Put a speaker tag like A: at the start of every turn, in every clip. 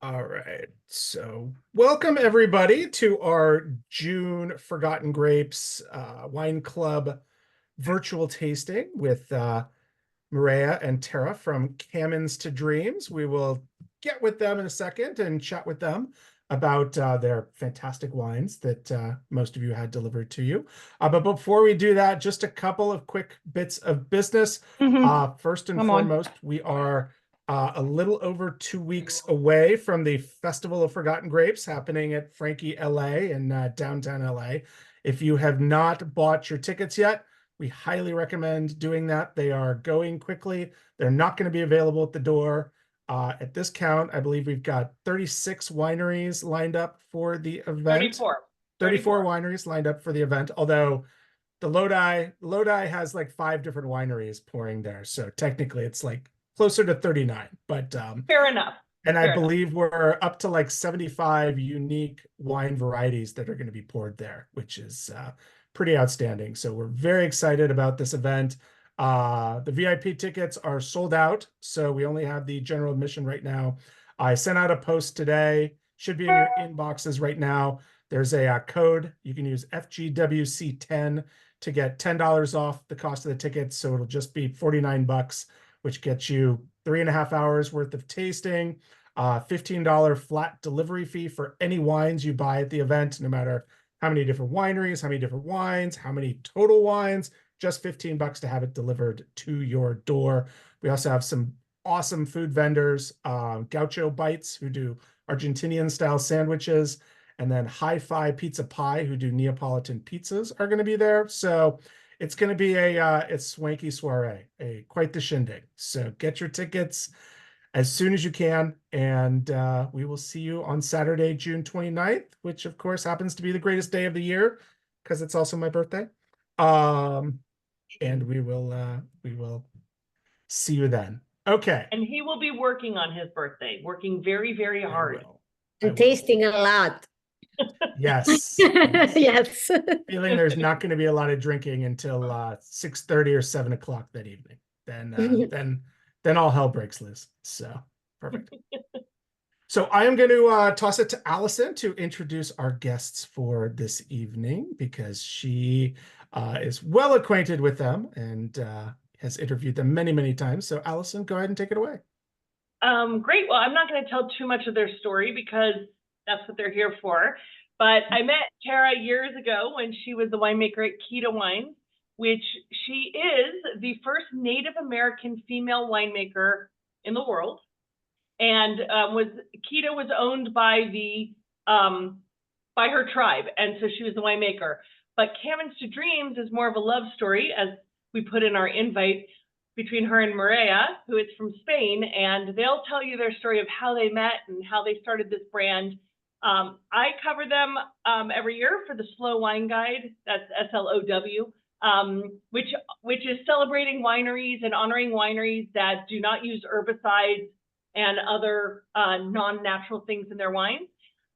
A: All right. So welcome everybody to our June Forgotten Grapes Wine Club virtual tasting with Mireia and Tara from Camins to Dreams. We will get with them in a second and chat with them about their fantastic wines that most of you had delivered to you. But before we do that, just a couple of quick bits of business. First and foremost, we are a little over 2 weeks away from the Festival of Forgotten Grapes happening at Frankie LA in downtown LA. If you have not bought your tickets yet, we highly recommend doing that. They are going quickly. They're not going to be available at the door. At this count, I believe we've got 36 wineries lined up for the event. 34 wineries lined up for the event, although the Lodi has like 5 different wineries pouring there. So technically it's like closer to 39, but
B: fair enough.
A: And I believe we're up to like 75 unique wine varieties that are going to be poured there, which is pretty outstanding. So we're very excited about this event. The VIP tickets are sold out, so we only have the general admission right now. I sent out a post today, should be in your inboxes right now. There's a code. You can use FGWC10 to get $10 off the cost of the tickets. So it'll just be $49, which gets you 3.5 hours worth of tasting, $15 flat delivery fee for any wines you buy at the event, no matter how many different wineries, how many different wines, how many total wines, just $15 to have it delivered to your door. We also have some awesome food vendors, Gaucho Bites, who do Argentinian style sandwiches, and then Hi-Fi Pizza Pie, who do Neapolitan pizzas, are going to be there. So it's going to be a swanky soiree, quite the shindig. So get your tickets as soon as you can, and we will see you on Saturday, June 29th, which of course happens to be the greatest day of the year because it's also my birthday. And we will see you then. Okay.
B: And he will be working on his birthday, working very, very hard.
C: And tasting a lot.
A: Yes.
C: Yes.
A: Feeling there's not going to be a lot of drinking until 6:30 or 7 o'clock that evening. Then all hell breaks loose. So perfect. So I am going to toss it to Allison to introduce our guests for this evening because she is well acquainted with them and has interviewed them many, many times. So Allison, go ahead and take it away.
B: Great. Well, I'm not going to tell too much of their story because that's what they're here for. But I met Tara years ago when she was the winemaker at Keto Wines, which she is the first Native American female winemaker in the world. And Keto was owned by her tribe, and so she was the winemaker. But Camins to Dreams is more of a love story, as we put in our invite, between her and Mireia, who is from Spain, and they'll tell you their story of how they met and how they started this brand. I cover them every year for the Slow Wine Guide. That's SLOW, which is celebrating wineries and honoring wineries that do not use herbicides and other non-natural things in their wines.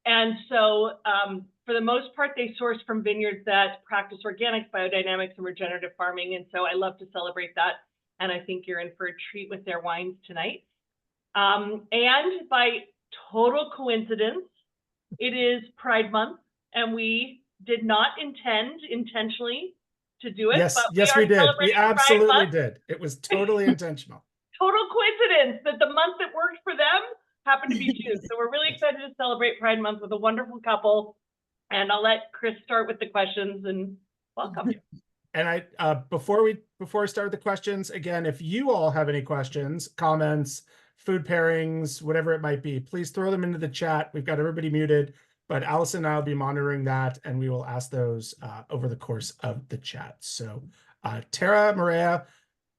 B: And so for the most part, they source from vineyards that practice organics, biodynamics, and regenerative farming. And so I love to celebrate that. And I think you're in for a treat with their wines tonight. And by total coincidence, it is Pride Month, and we did not intend intentionally to do it.
A: Yes, we did. We absolutely did. It was totally intentional.
B: Total coincidence that the month that worked for them happened to be June. So we're really excited to celebrate Pride Month with a wonderful couple. And I'll let Chris start with the questions and welcome you.
A: And before I start with the questions, again, if you all have any questions, comments, food pairings, whatever it might be, please throw them into the chat. We've got everybody muted, but Allison and I will be monitoring that, and we will ask those over the course of the chat. So Tara, Mireia,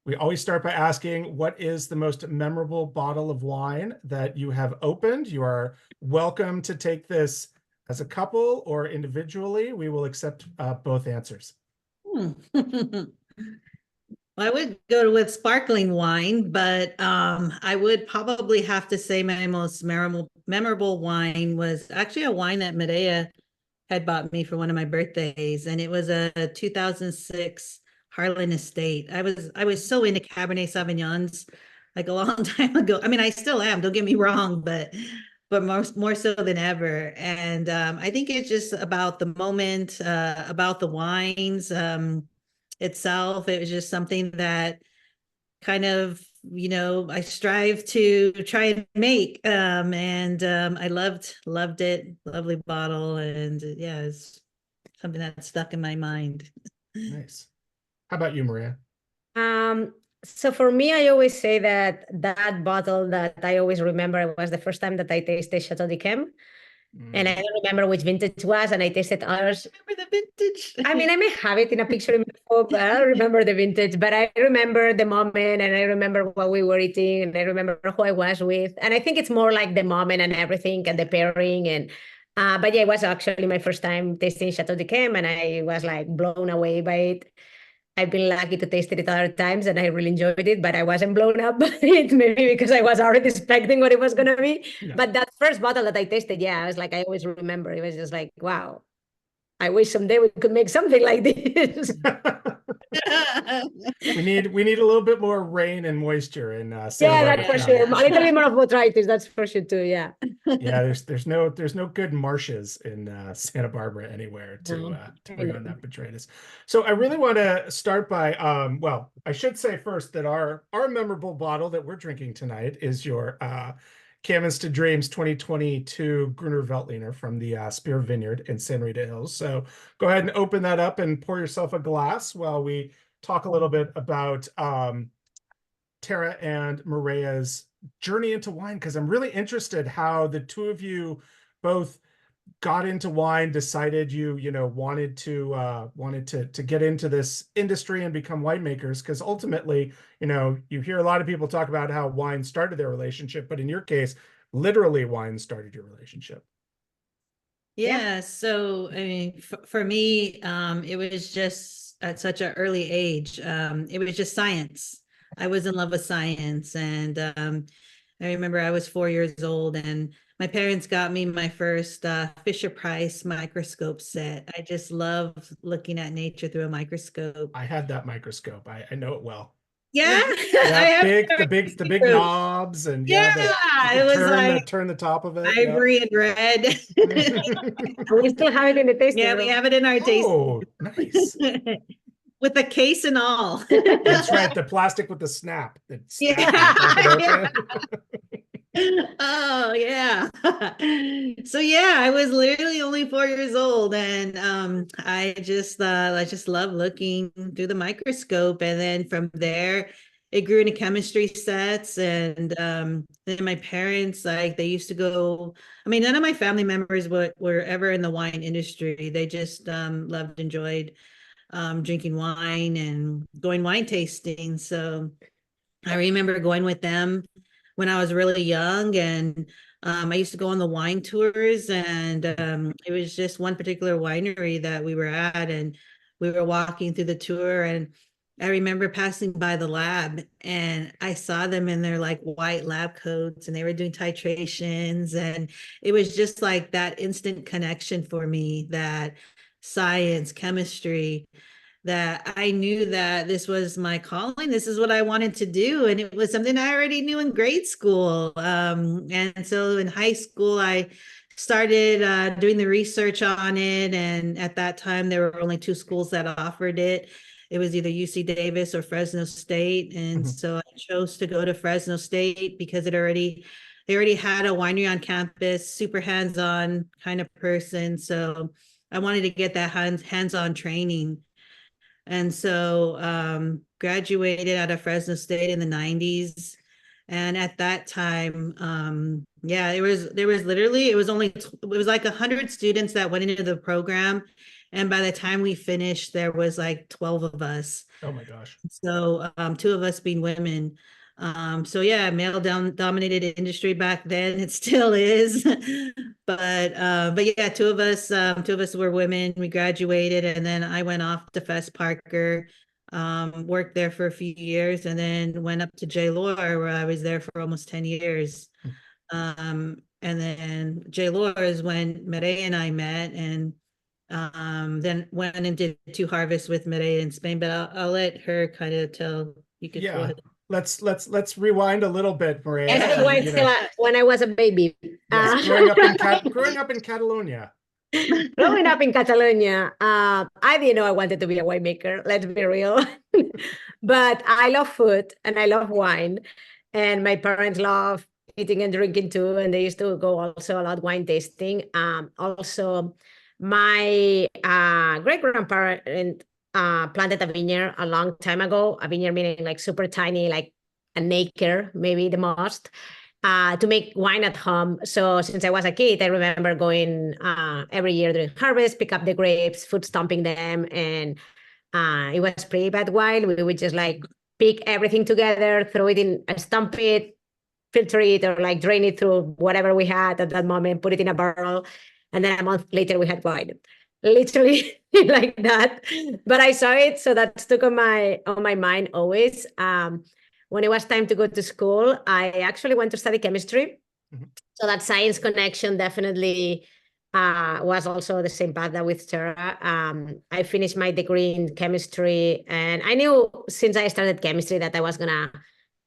A: we always start by asking, what is the most memorable bottle of wine that you have opened? You are welcome to take this as a couple or individually. We will accept both answers.
C: I would go with sparkling wine, but I would probably have to say my most memorable wine was actually a wine that Mireia had bought me for one of my birthdays, and it was a 2006 Harlan Estate. I was so into Cabernet Sauvignons. like a long time ago. I mean, I still am, don't get me wrong, but more so than ever. And I think it's just about the moment, about the wines itself. It was just something that kind of, I strive to try and make. I loved it. Lovely bottle. And yeah, it's something that stuck in my mind.
A: Nice. How about you, Maria?
D: Um, so for me, I always say that that bottle that I always remember was the first time that I tasted Chateau d'Yquem. And I don't remember which vintage was, and I tasted others.
C: Remember the vintage?
D: I mean, I may have it in a picture in my phone, but I don't remember the vintage. But I remember the moment, and I remember what we were eating, and I remember who I was with. And I think it's more like the moment and everything, and the pairing. And but yeah, it was actually my first time tasting Chateau d'Yquem, and I was like blown away by it. I've been lucky to taste it other times and I really enjoyed it, but I wasn't blown up by it, maybe because I was already expecting what it was going to be.
A: Yeah.
D: But that first bottle that I tasted, yeah, I was like, I always remember. It was just like, wow, I wish someday we could make something like this.
A: we need a little bit more rain and moisture in Santa
D: Yeah,
A: Barbara
D: that's for
A: County.
D: sure. A little bit more of botrytis, that's for sure too. Yeah.
A: Yeah, there's no good marshes in Santa Barbara anywhere to bring on that botrytis. So I really want to start by well, I should say first that our memorable bottle that we're drinking tonight is your Camins to Dreams 2022 Gruner Veltliner from the Spear Vineyard in San Rita Hills. So go ahead and open that up and pour yourself a glass while we talk a little bit about Tara and Mireia's journey into wine, because I'm really interested how the two of you both got into wine, decided you wanted to get into this industry and become winemakers, because ultimately, you hear a lot of people talk about how wine started their relationship, but in your case, literally wine started your relationship.
C: Yeah, so I mean, for me, it was just at such an early age. It was just science. I was in love with science, and I remember I was 4 years old, and my parents got me my first Fisher Price microscope set. I just love looking at nature through a microscope.
A: I had that microscope. I know it well.
C: Yeah,
A: Yeah, the big knobs, and
C: it was
A: turn the top of it.
C: Ivory and red.
D: We still have it in the tasting
C: Yeah,
D: room.
C: we have it in our tasting.
A: Oh, nice.
C: With the case and all.
A: That's right, the plastic with the snap.
C: Yeah. Oh yeah. So yeah, I was literally only 4 years old, and I just love looking through the microscope, and then from there it grew into chemistry sets. And then my parents, like, they used to go, I mean, none of my family members were ever in the wine industry. They just loved, enjoyed drinking wine and going wine tasting. So I remember going with them when I was really young, and I used to go on the wine tours, and it was just one particular winery that we were at, and we were walking through the tour, and I remember passing by the lab, and I saw them in their like white lab coats, and they were doing titrations, and it was just like that instant connection for me, that science, chemistry, that I knew that this was my calling. This is what I wanted to do. And it was something I already knew in grade school. And so in high school, I started doing the research on it. And at that time, there were only two schools that offered it. It was either UC Davis or Fresno State. And so I chose to go to Fresno State because they already had a winery on campus, super hands-on kind of person. So I wanted to get that hands-on training. And so graduated out of Fresno State in the 90s. And at that time, it was like 100 students that went into the program. And by the time we finished, there was like 12 of us.
A: Oh my gosh.
C: So two of us being women. So yeah, male dominated industry back then. It still is. But yeah, two of us were women. We graduated, and then I went off to Fess Parker, worked there for a few years, and then went up to J. Lohr, where I was there for almost 10 years. And then J. Lohr is when Mireia and I met, and then went and did 2 harvests with Mireia in Spain. But I'll let her kind of tell. You could go ahead.
A: let's rewind a little bit, Mireia.
D: I started wine still when I was a baby.
A: Yes, growing up in Catalonia.
D: Growing up in Catalonia, I didn't know I wanted to be a winemaker, let's be real. But I love food and I love wine. And my parents love eating and drinking too. And they used to go also a lot wine tasting. Also, my great-grandparent planted a vineyard a long time ago. A vineyard meaning like super tiny, like an acre, maybe the most. To make wine at home. So since I was a kid, I remember going every year during harvest, pick up the grapes, food stomping them. And it was pretty bad wine. We would just like pick everything together, throw it in, stomp it, filter it, or like drain it through whatever we had at that moment, put it in a barrel. And then a month later we had wine. Literally like that. But I saw it, so that stuck on my mind always. When it was time to go to school, I actually went to study chemistry. Mm-hmm. So that science connection definitely was also the same path that with Tara. I finished my degree in chemistry, and I knew since I started chemistry that I was going to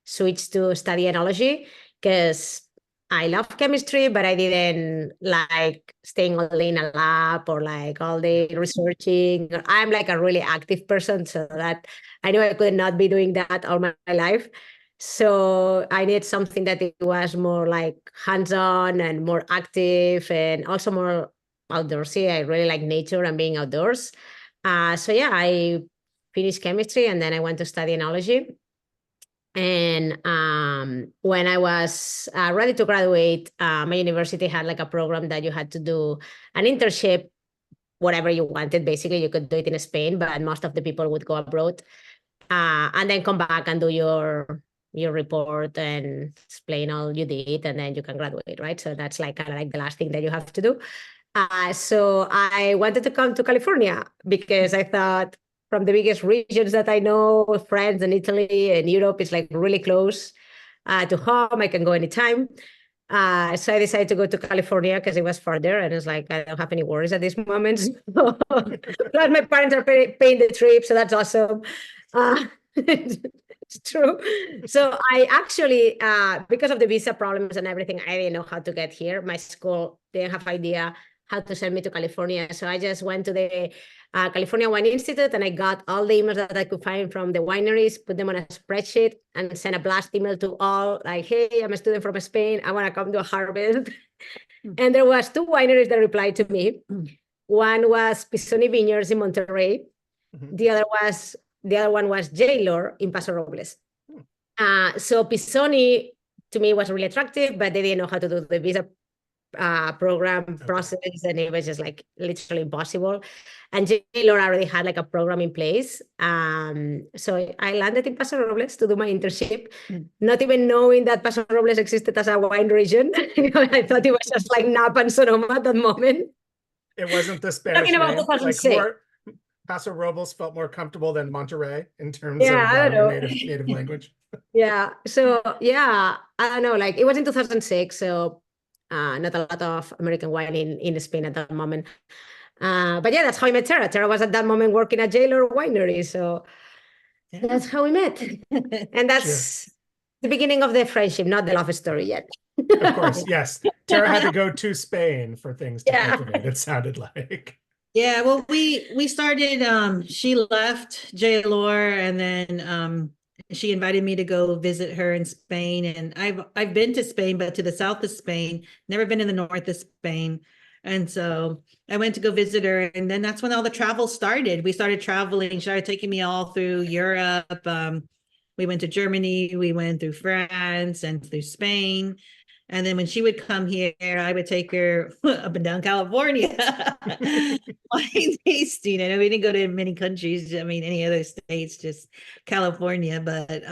D: switch to study enology because I love chemistry, but I didn't like staying all day in a lab or like all day researching. I'm like a really active person, so that I knew I could not be doing that all my life. So I needed something that it was more like hands-on and more active and also more outdoorsy. I really like nature and being outdoors. So yeah, I finished chemistry and then I went to study enology. And when I was ready to graduate, my university had like a program that you had to do an internship, whatever you wanted. Basically, you could do it in Spain, but most of the people would go abroad and then come back and do your report and explain all you did, and then you can graduate, right? So that's like kind of like the last thing that you have to do. So I wanted to come to California because I thought, from the biggest regions that I know, France and Italy and Europe, is like really close to home. I can go anytime. So I decided to go to California because it was farther, and it's like, I don't have any worries at this moment. Plus my parents are paying the trip, so that's awesome. It's true. So I actually, because of the visa problems and everything, I didn't know how to get here. My school didn't have idea how to send me to California. So I just went to the California Wine Institute, and I got all the emails that I could find from the wineries, put them on a spreadsheet, and sent a blast email to all, like, hey, I'm a student from Spain. I want to come to a harvest. And there was 2 wineries that replied to me. One was Pisoni Vineyards in Monterrey. Mm-hmm. The other one was Ylor in Paso Robles. So Pisoni, to me, was really attractive, but they didn't know how to do the visa program process, and it was just like literally impossible. And Ylor already had like a program in place. So I landed in Paso Robles to do my internship, not even knowing that Paso Robles existed as a wine region. I thought it was just like Napa and Sonoma at that moment.
A: It wasn't the Spanish name. Like more, Paso Robles felt more comfortable than Monterrey in terms of native language.
D: Yeah. So yeah, I don't know. Like it was in 2006, so not a lot of American wine in Spain at that moment. But yeah, that's how I met Tara. Tara was at that moment working at Ylor Winery. So that's how we met. And that's the beginning of the friendship, not the love story yet.
A: Of course, yes. Tara had to go to Spain for things to cultivate, it sounded like.
C: Yeah, well, we started, she left Ylor, and then she invited me to go visit her in Spain. And I've been to Spain, but to the south of Spain, never been in the north of Spain. And so I went to go visit her, and then that's when all the travel started. We started traveling. She started taking me all through Europe. We went to Germany, we went through France and through Spain. And then when she would come here, I would take her up and down California, wine tasting. I know we didn't go to many countries. I mean, any other states, just California. But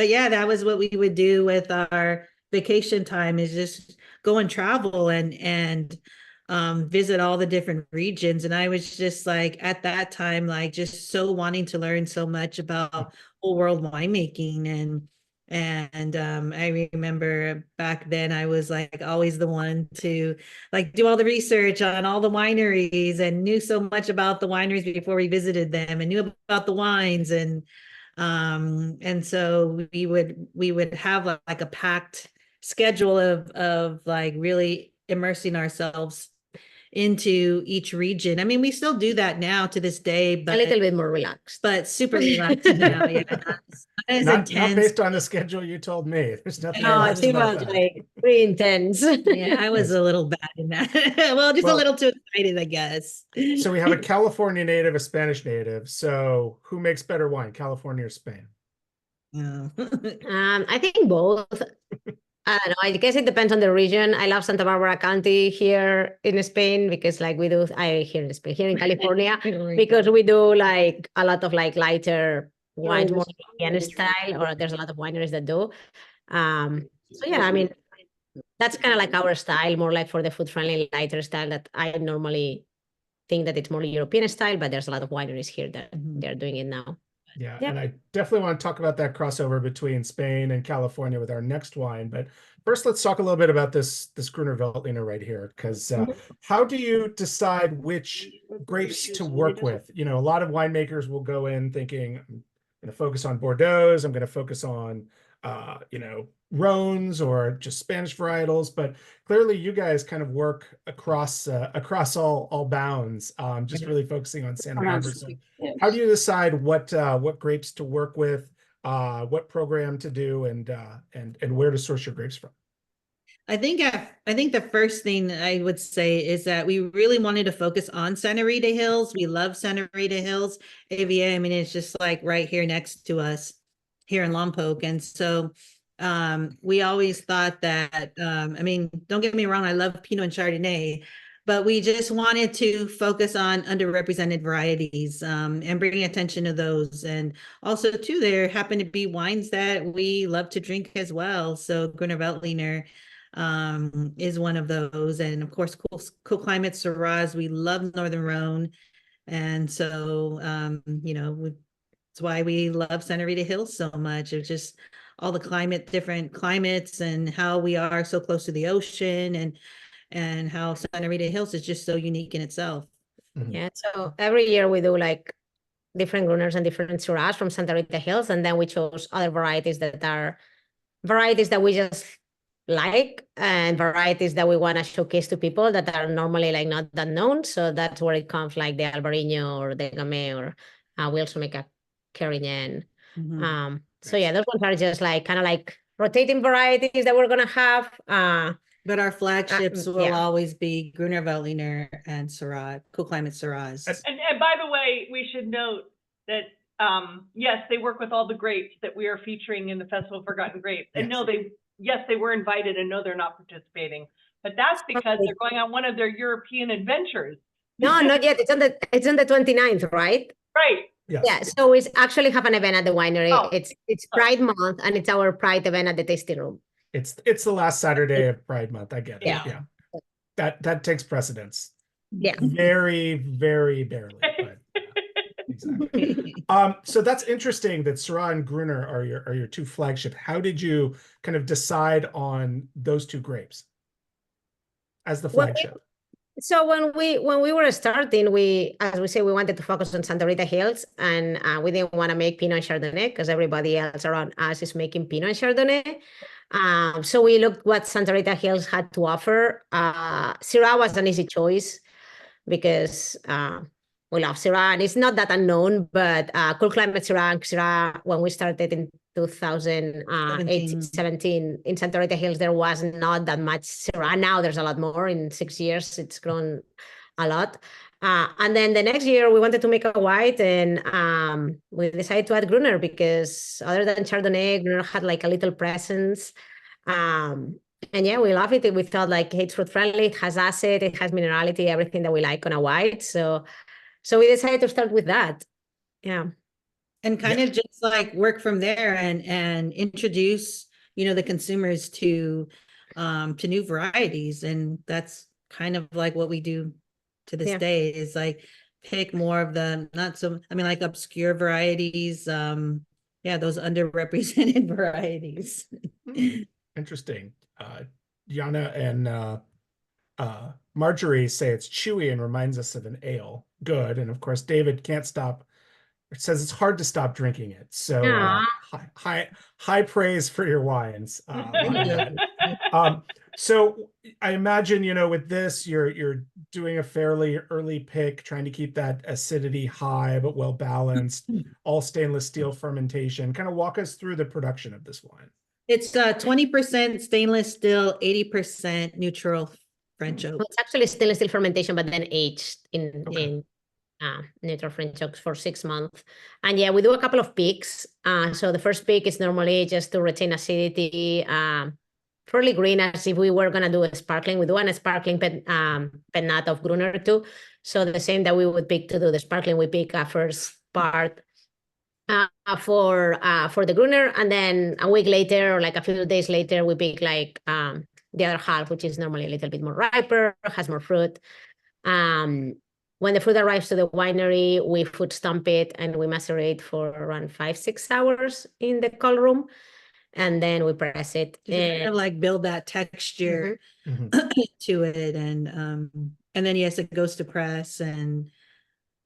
C: yeah, that was what we would do with our vacation time, is just go and travel and visit all the different regions. And I was just like, at that time, like just so wanting to learn so much about whole world winemaking. And I remember back then I was like always the one to like do all the research on all the wineries, and knew so much about the wineries before we visited them, and knew about the wines. And And so we would have like a packed schedule of like really immersing ourselves into each region. I mean, we still do that now to this day,
D: A
C: but
D: little bit more relaxed.
C: super relaxed now. Yeah, not as
A: Not
C: intense.
A: based on the schedule you told me. There's nothing
C: No, I
A: relaxed
C: think
A: about
D: Much
A: that.
D: like pretty intense.
C: Yeah, I was
A: Yes.
C: a little bad in that. Well, just a
A: Well,
C: little too excited, I guess.
A: So we have a California native, a Spanish native. So who makes better wine, California or Spain?
C: Yeah.
D: I think both. I don't know. I guess it depends on the region. I love Santa Barbara County here in Spain because like we do, here in Spain, here in California, because we do like a lot of like lighter wines, more European style, or there's a lot of wineries that do. So yeah, I mean, that's kind of like our style, more like for the food friendly lighter style that I normally think that it's more European style, but there's a lot of wineries here that they're doing it now.
A: Yeah,
D: Yeah.
A: and I definitely want to talk about that crossover between Spain and California with our next wine. But first, let's talk a little bit about this Gruner Veltliner right here, because how do you decide which grapes to work with? You know, a lot of winemakers will go in thinking, I'm going to focus on Bordeaux, I'm going to focus on, you know, Rhones or just Spanish varietals, but clearly you guys kind of work across all bounds, just really focusing on Santa Barbara. So how do you decide what grapes to work with, what program to do, and where to source your grapes from?
C: I think the first thing I would say is that we really wanted to focus on Santa Rita Hills. We love Santa Rita Hills AVA. I mean, it's just like right here next to us here in Lompoc. And so we always thought that, I mean, don't get me wrong, I love Pinot and Chardonnay, but we just wanted to focus on underrepresented varieties and bringing attention to those. And also, too, there happen to be wines that we love to drink as well. So Gruner Veltliner is one of those. And of course, cool climate Syrahs. We love Northern Rhone. And so, you know, that's why we love Santa Rita Hills so much. It's just all the different climates, and how we are so close to the ocean, and how Santa Rita Hills is just so unique in itself.
D: Yeah, so every year we do like different Gruners and different Syrahs from Santa Rita Hills, and then we chose other varieties that are varieties that we just like, and varieties that we want to showcase to people that are normally like not that known. So that's where it comes, like the Albarino or the Gamay, or we also make a Carignan. So yeah, those ones are just like kind of like rotating varieties that we're gonna have.
C: But our flagships will
D: yeah.
C: always be Gruner Veltliner and Syrah, cool climate Syrahs.
B: And by the way, we should note that yes, they work with all the grapes that we are featuring in the Festival of Forgotten Grapes. And no, they were invited, and no, they're not participating. But that's because they're going on one of their European adventures.
D: No, not yet. It's on the 29th, right?
B: Right.
A: Yes.
D: Yeah, so we actually have an event at the winery.
B: Oh.
D: It's Pride Month, and it's our Pride event at the tasting room.
A: It's the last Saturday of Pride Month. I get it.
D: Yeah.
A: That takes precedence.
D: Yeah.
A: Very, very barely. But, exactly. So that's interesting that Syrah and Gruner are your two flagship. How did you kind of decide on those two grapes as the flagship?
D: So when we were starting, as we say, we wanted to focus on Santa Rita Hills, and we didn't want to make Pinot and Chardonnay because everybody else around us is making Pinot and Chardonnay. So we looked what Santa Rita Hills had to offer. Syrah was an easy choice because we love Syrah, and it's not that unknown, but cool climate Syrah, when we started in 2017 in Santa Rita Hills, there was not that much Syrah. Now there's a lot more. In 6 years, it's grown a lot. And then the next year, we wanted to make a white, and we decided to add Gruner because other than Chardonnay, Gruner had like a little presence. And yeah, we love it. We thought like it's fruit friendly, it has acid, it has minerality, everything that we like on a white. So we decided to start with that. Yeah.
C: And kind of just like work from there and introduce, you know, the consumers to new varieties. And that's kind of like what we do to this day, is like pick more of the like obscure varieties. Those underrepresented varieties.
A: Interesting. Yana and Marjorie say it's chewy and reminds us of an ale. Good. And of course, David can't stop it says it's hard to stop drinking it. So
D: Aw.
A: high praise for your wines.
C: Thank you.
A: So I imagine, with this, you're doing a fairly early pick, trying to keep that acidity high but well balanced, all stainless steel fermentation. Kind of walk us through the production of this wine.
C: It's 20% stainless steel, 80% neutral French oak.
D: Well, it's actually stainless steel fermentation, but then aged in
A: Okay.
D: neutral French oaks for 6 months. And yeah, we do a couple of peaks. So the first peak is normally just to retain acidity, fairly green, as if we were gonna do a sparkling. We do a sparkling pennat of Gruner too. So the same that we would pick to do the sparkling, we pick a first part for the Gruner, and then a week later or like a few days later, we pick like the other half, which is normally a little bit more riper, has more fruit. When the fruit arrives to the winery, we food stamp it and we macerate for around 5-6 hours in the cold room, and then we press it.
C: To kind of like build that texture to it, and then yes, it goes to press and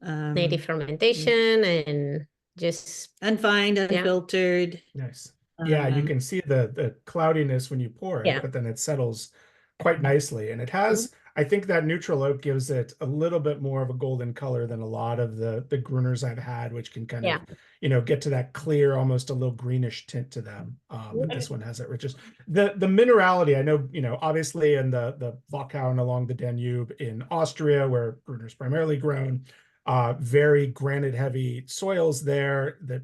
D: native fermentation and just
C: unfined, unfiltered.
A: Nice. Yeah, you can see the cloudiness when you pour it, but then it settles quite nicely. And it has, I think that neutral oak gives it a little bit more of a golden color than a lot of the Gruners I've had, which can kind of, get to that clear, almost a little greenish tint to them. But this one has that richness. The minerality, I know, obviously in the Wachau and along the Danube in Austria, where Gruner's primarily grown, very granite heavy soils there that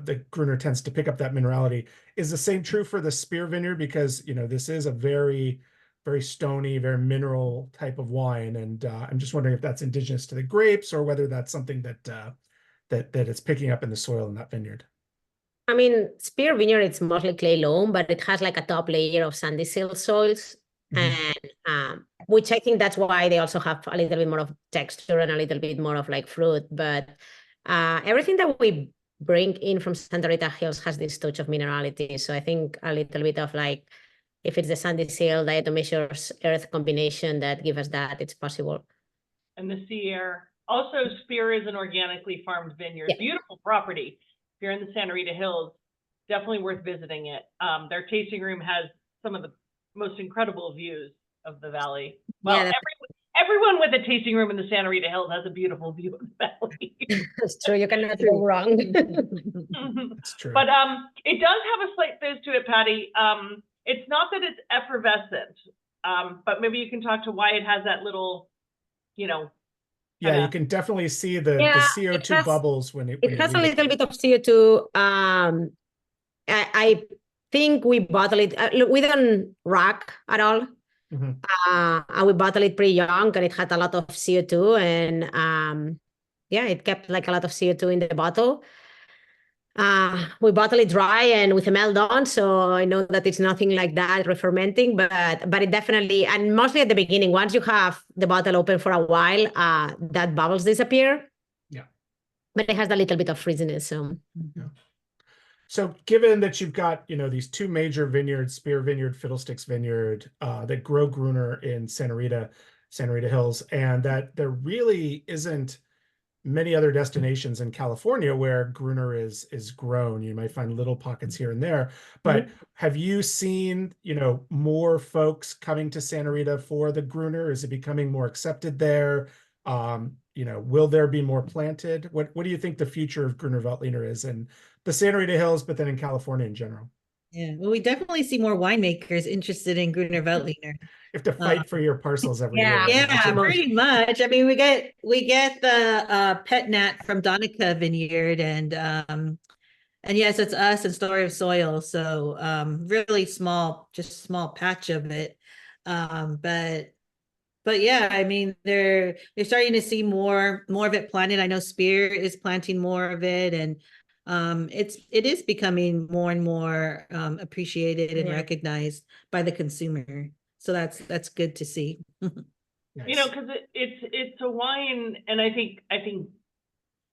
A: the Gruner tends to pick up that minerality. Is the same true for the Spear Vineyard? Because, this is a very, very stony, very mineral type of wine. And I'm just wondering if that's indigenous to the grapes or whether that's something that it's picking up in the soil in that vineyard.
D: I mean, Spear Vineyard, it's mostly clay loam, but it has like a top layer of sandy sill soils. And which I think that's why they also have a little bit more of texture and a little bit more of like fruit. But everything that we bring in from Santa Rita Hills has this touch of minerality. So I think a little bit of like, if it's the sandy sill, diatomaceous earth combination that give us that, it's possible.
B: And the sea air. Also, Spear is an organically farmed vineyard. Beautiful property. If you're in the Santa Rita Hills, definitely worth visiting it. Their tasting room has some of the most incredible views of the valley. Well, everyone with a tasting room in the Santa Rita Hills has a beautiful view of the valley.
D: That's true. You cannot go wrong.
A: That's true.
B: But it does have a slight fizz to it, Patty. It's not that it's effervescent, but maybe you can talk to why it has that little,
A: Yeah, you can definitely see the CO2 bubbles when it
D: has a little bit of CO2. I think we bottle it. We don't rack at all. And we bottled it pretty young, and it had a lot of CO2, and it kept like a lot of CO2 in the bottle. We bottle it dry and with a melt on, so I know that it's nothing like that re-fermenting, but it definitely, and mostly at the beginning, once you have the bottle open for a while, that bubbles disappear. Yeah, but it has a little bit of frizziness. So.
A: So given that you've got, these two major vineyards, Spear Vineyard, Fiddlesticks Vineyard, that grow Gruner in Santa Rita Hills, and that there really isn't many other destinations in California where Gruner is grown. You might find little pockets here and there, but have you seen, more folks coming to Santa Rita for the Gruner? Is it becoming more accepted there? Will there be more planted? What do you think the future of Gruner Veltliner is in the Santa Rita Hills, but then in California in general?
C: Yeah, well, we definitely see more winemakers interested in Gruner Veltliner.
A: You have to fight for your parcels every year.
C: Yeah, pretty much. I mean, we get the pet nat from Donica Vineyard, and yes, it's us and Story of Soil. So really small patch of it. But yeah, I mean, they're starting to see more of it planted. I know Spear is planting more of it, and it is becoming more and more appreciated and recognized by the consumer. So that's good to see.
B: Because it's a wine, and I think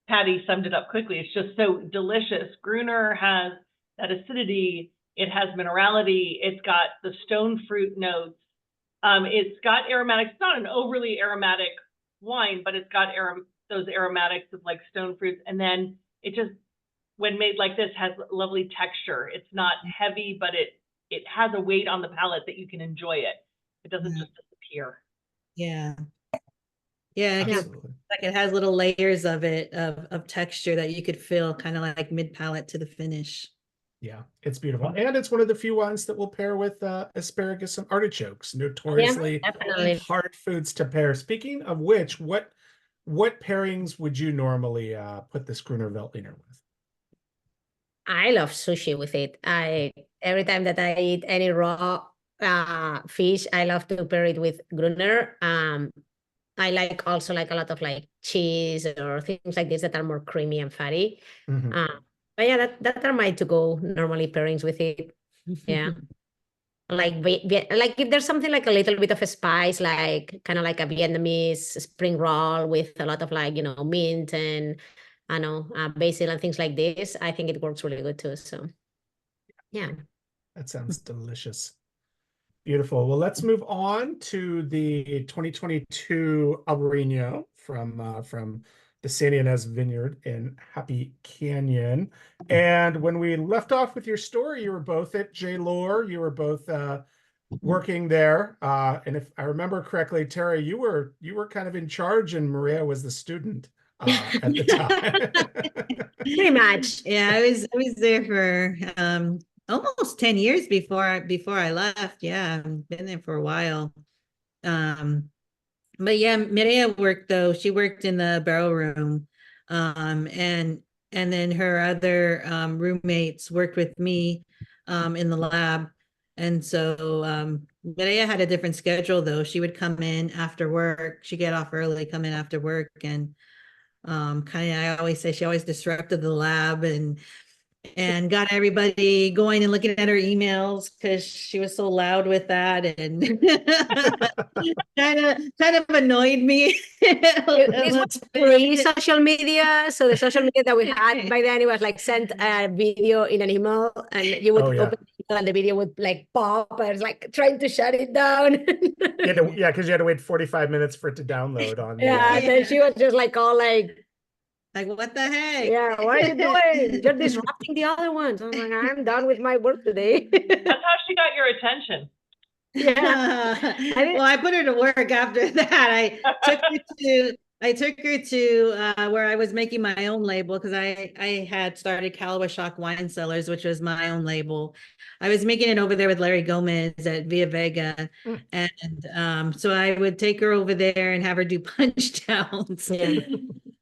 B: Patty summed it up quickly. It's just so delicious. Gruner has that acidity. It has minerality. It's got the stone fruit notes. It's got aromatics. It's not an overly aromatic wine, but it's got those aromatics of like stone fruits. And then it just, when made like this, has lovely texture. It's not heavy, but it has a weight on the palate that you can enjoy it. It doesn't just disappear.
C: Yeah. Yeah,
A: Absolutely.
C: like it has little layers of it of texture that you could feel kind of like mid palate to the finish.
A: Yeah, it's beautiful. And it's one of the few wines that will pair with asparagus and artichokes, notoriously
D: definitely.
A: hard foods to pair. Speaking of which, what pairings would you normally put this Gruner Veltliner with?
D: I love sushi with it. Every time that I eat any raw fish, I love to pair it with Gruner. I like also like a lot of like cheese or things like this that are more creamy and fatty.
A: Mhm.
D: But yeah, that are my to-go normally pairings with it. Yeah. Like if there's something like a little bit of a spice, like kind of like a Vietnamese spring roll with a lot of like, mint and I know basil and things like this, I think it works really good too. So yeah.
A: That sounds delicious. Beautiful. Well, let's move on to the 2022 Albarino from the San Ynez Vineyard in Happy Canyon. And when we left off with your story, you were both at J. Lore. You were both working there. And if I remember correctly, Tara, you were kind of in charge, and Mireia was the student at the time.
D: Pretty much.
C: Yeah, I was there for almost 10 years before I left. Yeah, I've been there for a while. But yeah, Mireia worked though. She worked in the barrel room. And then her other roommates worked with me in the lab. And so Mireia had a different schedule though. She would come in after work. She'd get off early, come in after work, and kind of, I always say she always disrupted the lab and got everybody going and looking at her emails because she was so loud with that, and kind of annoyed me.
D: This was pre-social media, so the social media that we had by then, it was like send a video in an email, and you would open the email and the video would like pop. I was like trying to shut it down.
A: Yeah, because you had to wait 45 minutes for it to download on.
D: And then she was just like all like,
C: what the heck?
D: Yeah, what are you doing? You're disrupting the other ones. I'm like, I'm done with my work today.
B: That's how she got your attention.
C: Yeah. Well, I put her to work after that. I took her to where I was making my own label, because I had started Californian Wine Cellars, which was my own label. I was making it over there with Larry Gomez at Via Vega. And so I would take her over there and have her do punch downs. Yeah.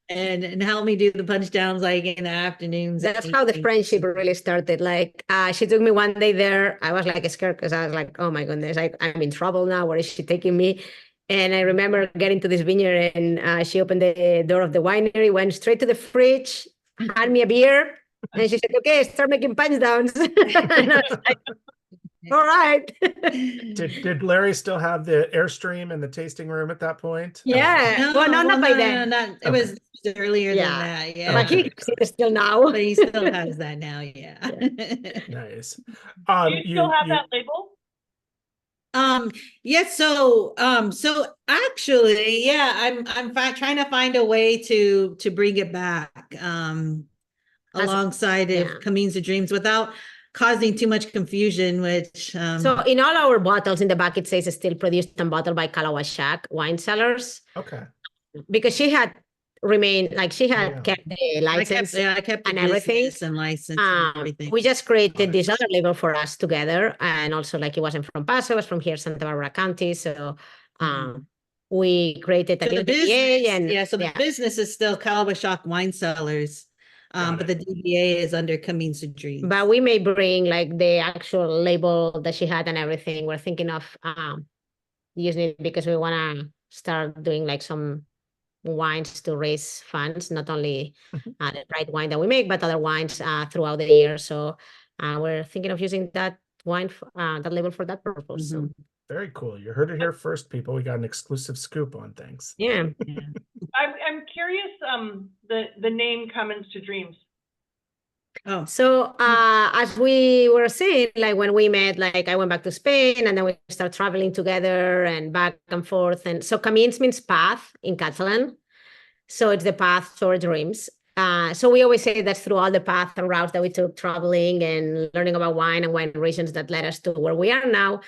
C: and help me do the punch downs like in the afternoons.
D: That's how the friendship really started. Like she took me one day there. I was like scared because I was like, oh my goodness, I'm in trouble now. Where is she taking me? And I remember getting to this vineyard, and she opened the door of the winery, went straight to the fridge, had me a beer, and she said, okay, start making punch downs. And I was like, all right.
A: Did Larry still have the Airstream in the tasting room at that point?
D: Yeah. Not by then.
C: It was earlier than that. Yeah.
D: But he still now.
C: But he still has that now. Yeah.
A: Nice.
B: Do you still have that label?
C: Yes. So actually, yeah, I'm trying to find a way to bring it back alongside of Camins of Dreams without causing too much confusion, which
D: so in all our bottles in the back it says still produced and bottled by Kalawashak Wine Cellars.
A: Okay.
D: Because she had remained, like she had kept the license,
C: I kept
D: and everything,
C: and license and everything.
D: We just created this other label for us together, and also like it wasn't from Paso, it was from here, Santa Barbara County. So we created a DBA, and
C: so the business is still Kalawashak Wine Cellars. But the DBA is under Camins of Dreams.
D: But we may bring like the actual label that she had and everything. We're thinking of using it because we want to start doing like some wines to raise funds, not only the right wine that we make, but other wines throughout the year. So we're thinking of using that wine, that label for that purpose. So.
A: Very cool. You heard it here first, people. We got an exclusive scoop on things.
D: Yeah.
B: I'm curious, the name Camins to Dreams.
D: Oh, so as we were saying, like when we met, like I went back to Spain, and then we started traveling together and back and forth. And so Camins means path in Catalan. So it's the path toward dreams. So we always say that through all the path and routes that we took traveling and learning about wine and wine regions that led us to where we are now,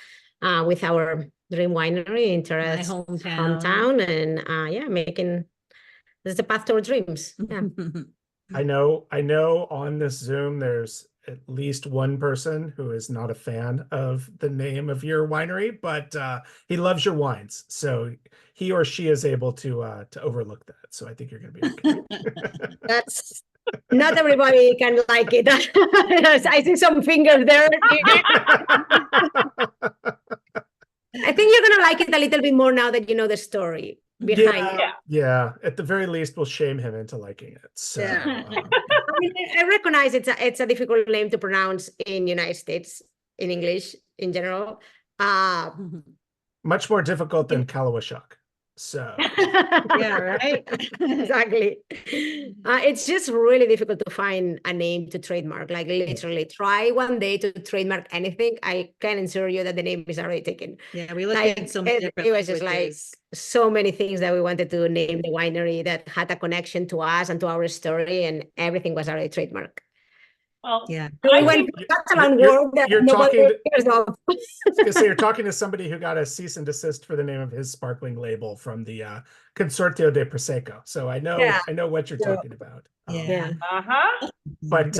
D: with our dream winery in Tara's hometown, and making this is the path towards dreams. Yeah.
A: I know on this Zoom there's at least one person who is not a fan of the name of your winery, but he loves your wines, so he or she is able to overlook that. So I think you're going to be okay.
D: That's not everybody can like it. I see some fingers there. I think you're gonna like it a little bit more now that you know the story behind it.
A: Yeah. At the very least, we'll shame him into liking it. So,
D: I mean, I recognize it's a difficult name to pronounce in United States in English in general.
A: much more difficult than Kalawashuk. So
D: yeah, right. Exactly. It's just really difficult to find a name to trademark. Like literally, try one day to trademark anything. I can assure you that the name is already taken.
C: Yeah, we looked at so many different
D: it was just like so many things that we wanted to name the winery that had a connection to us and to our story, and everything was already trademarked.
B: Well,
C: yeah.
D: I went
A: you're talking to, you're talking to somebody who got a cease and desist for the name of his sparkling label from the Consortio de Prosecco. So I know what you're talking about.
C: Yeah.
A: But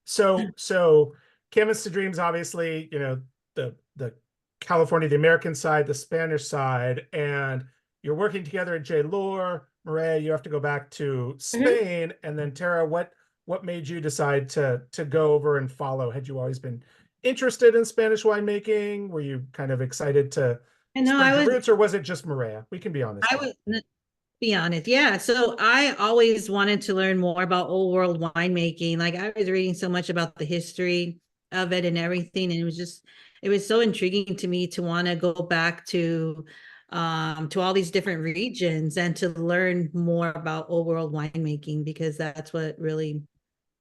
A: so Camins to Dreams, obviously, you know, the California, the American side, the Spanish side, and you're working together at J. Lohr. Mireia, you have to go back to Spain, and then Tara, what made you decide to go over and follow? Had you always been interested in Spanish winemaking? Were you kind of excited to spread your roots, or was it just Mireia? We can be honest.
C: I would be honest. Yeah. So I always wanted to learn more about old world winemaking. Like I was reading so much about the history of it and everything. And it was so intriguing to me to want to go back to all these different regions and to learn more about old world winemaking, because that's what really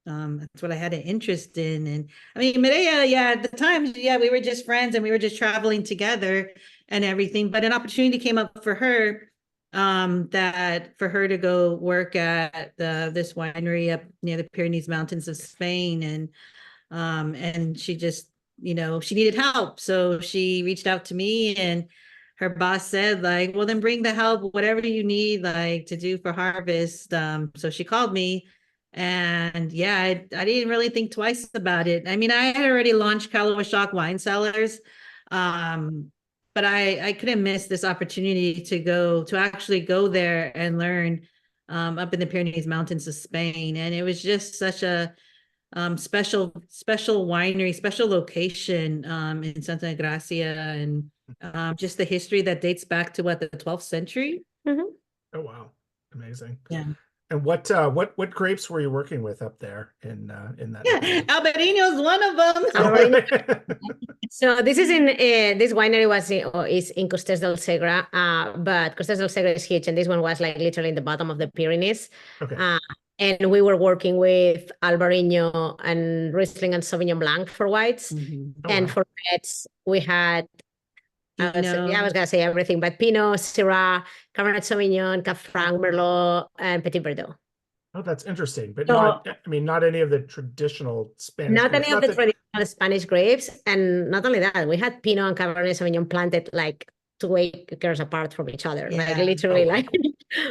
C: that's what I had an interest in. And I mean, Mireia, at the time, we were just friends and we were just traveling together and everything. But an opportunity came up for her, that for her to go work at this winery up near the Pyrenees Mountains of Spain. And she just, you know, she needed help. So she reached out to me, and her boss said, like, well, then bring the help, whatever you need, like, to do for harvest. So she called me. And I didn't really think twice about it. I mean, I had already launched Kalawashuk Wine Cellars, but I couldn't miss this opportunity to actually go there and learn up in the Pyrenees Mountains of Spain. And it was just such a special winery, special location in Santa Gracia, and just the history that dates back to the 12th century.
A: Oh wow, amazing.
C: Yeah.
A: And what grapes were you working with up there in that?
C: Yeah, Albarino is one of them.
D: So this is in this winery is in Costes del Segre, but Costes del Segre is huge, and this one was like literally in the bottom of the Pyrenees.
A: Okay.
D: And we were working with Albarino and Riesling and Sauvignon Blanc for whites, and for reds we had. I was gonna say everything, but Pinot, Syrah, Cabernet Sauvignon, Cab Franc, Merlot, and Petit Verdot.
A: Oh, that's interesting, but not any of the traditional Spanish.
D: Not any of the traditional Spanish grapes, and not only that, we had Pinot and Cabernet Sauvignon planted like 2 acres apart from each other, like literally, like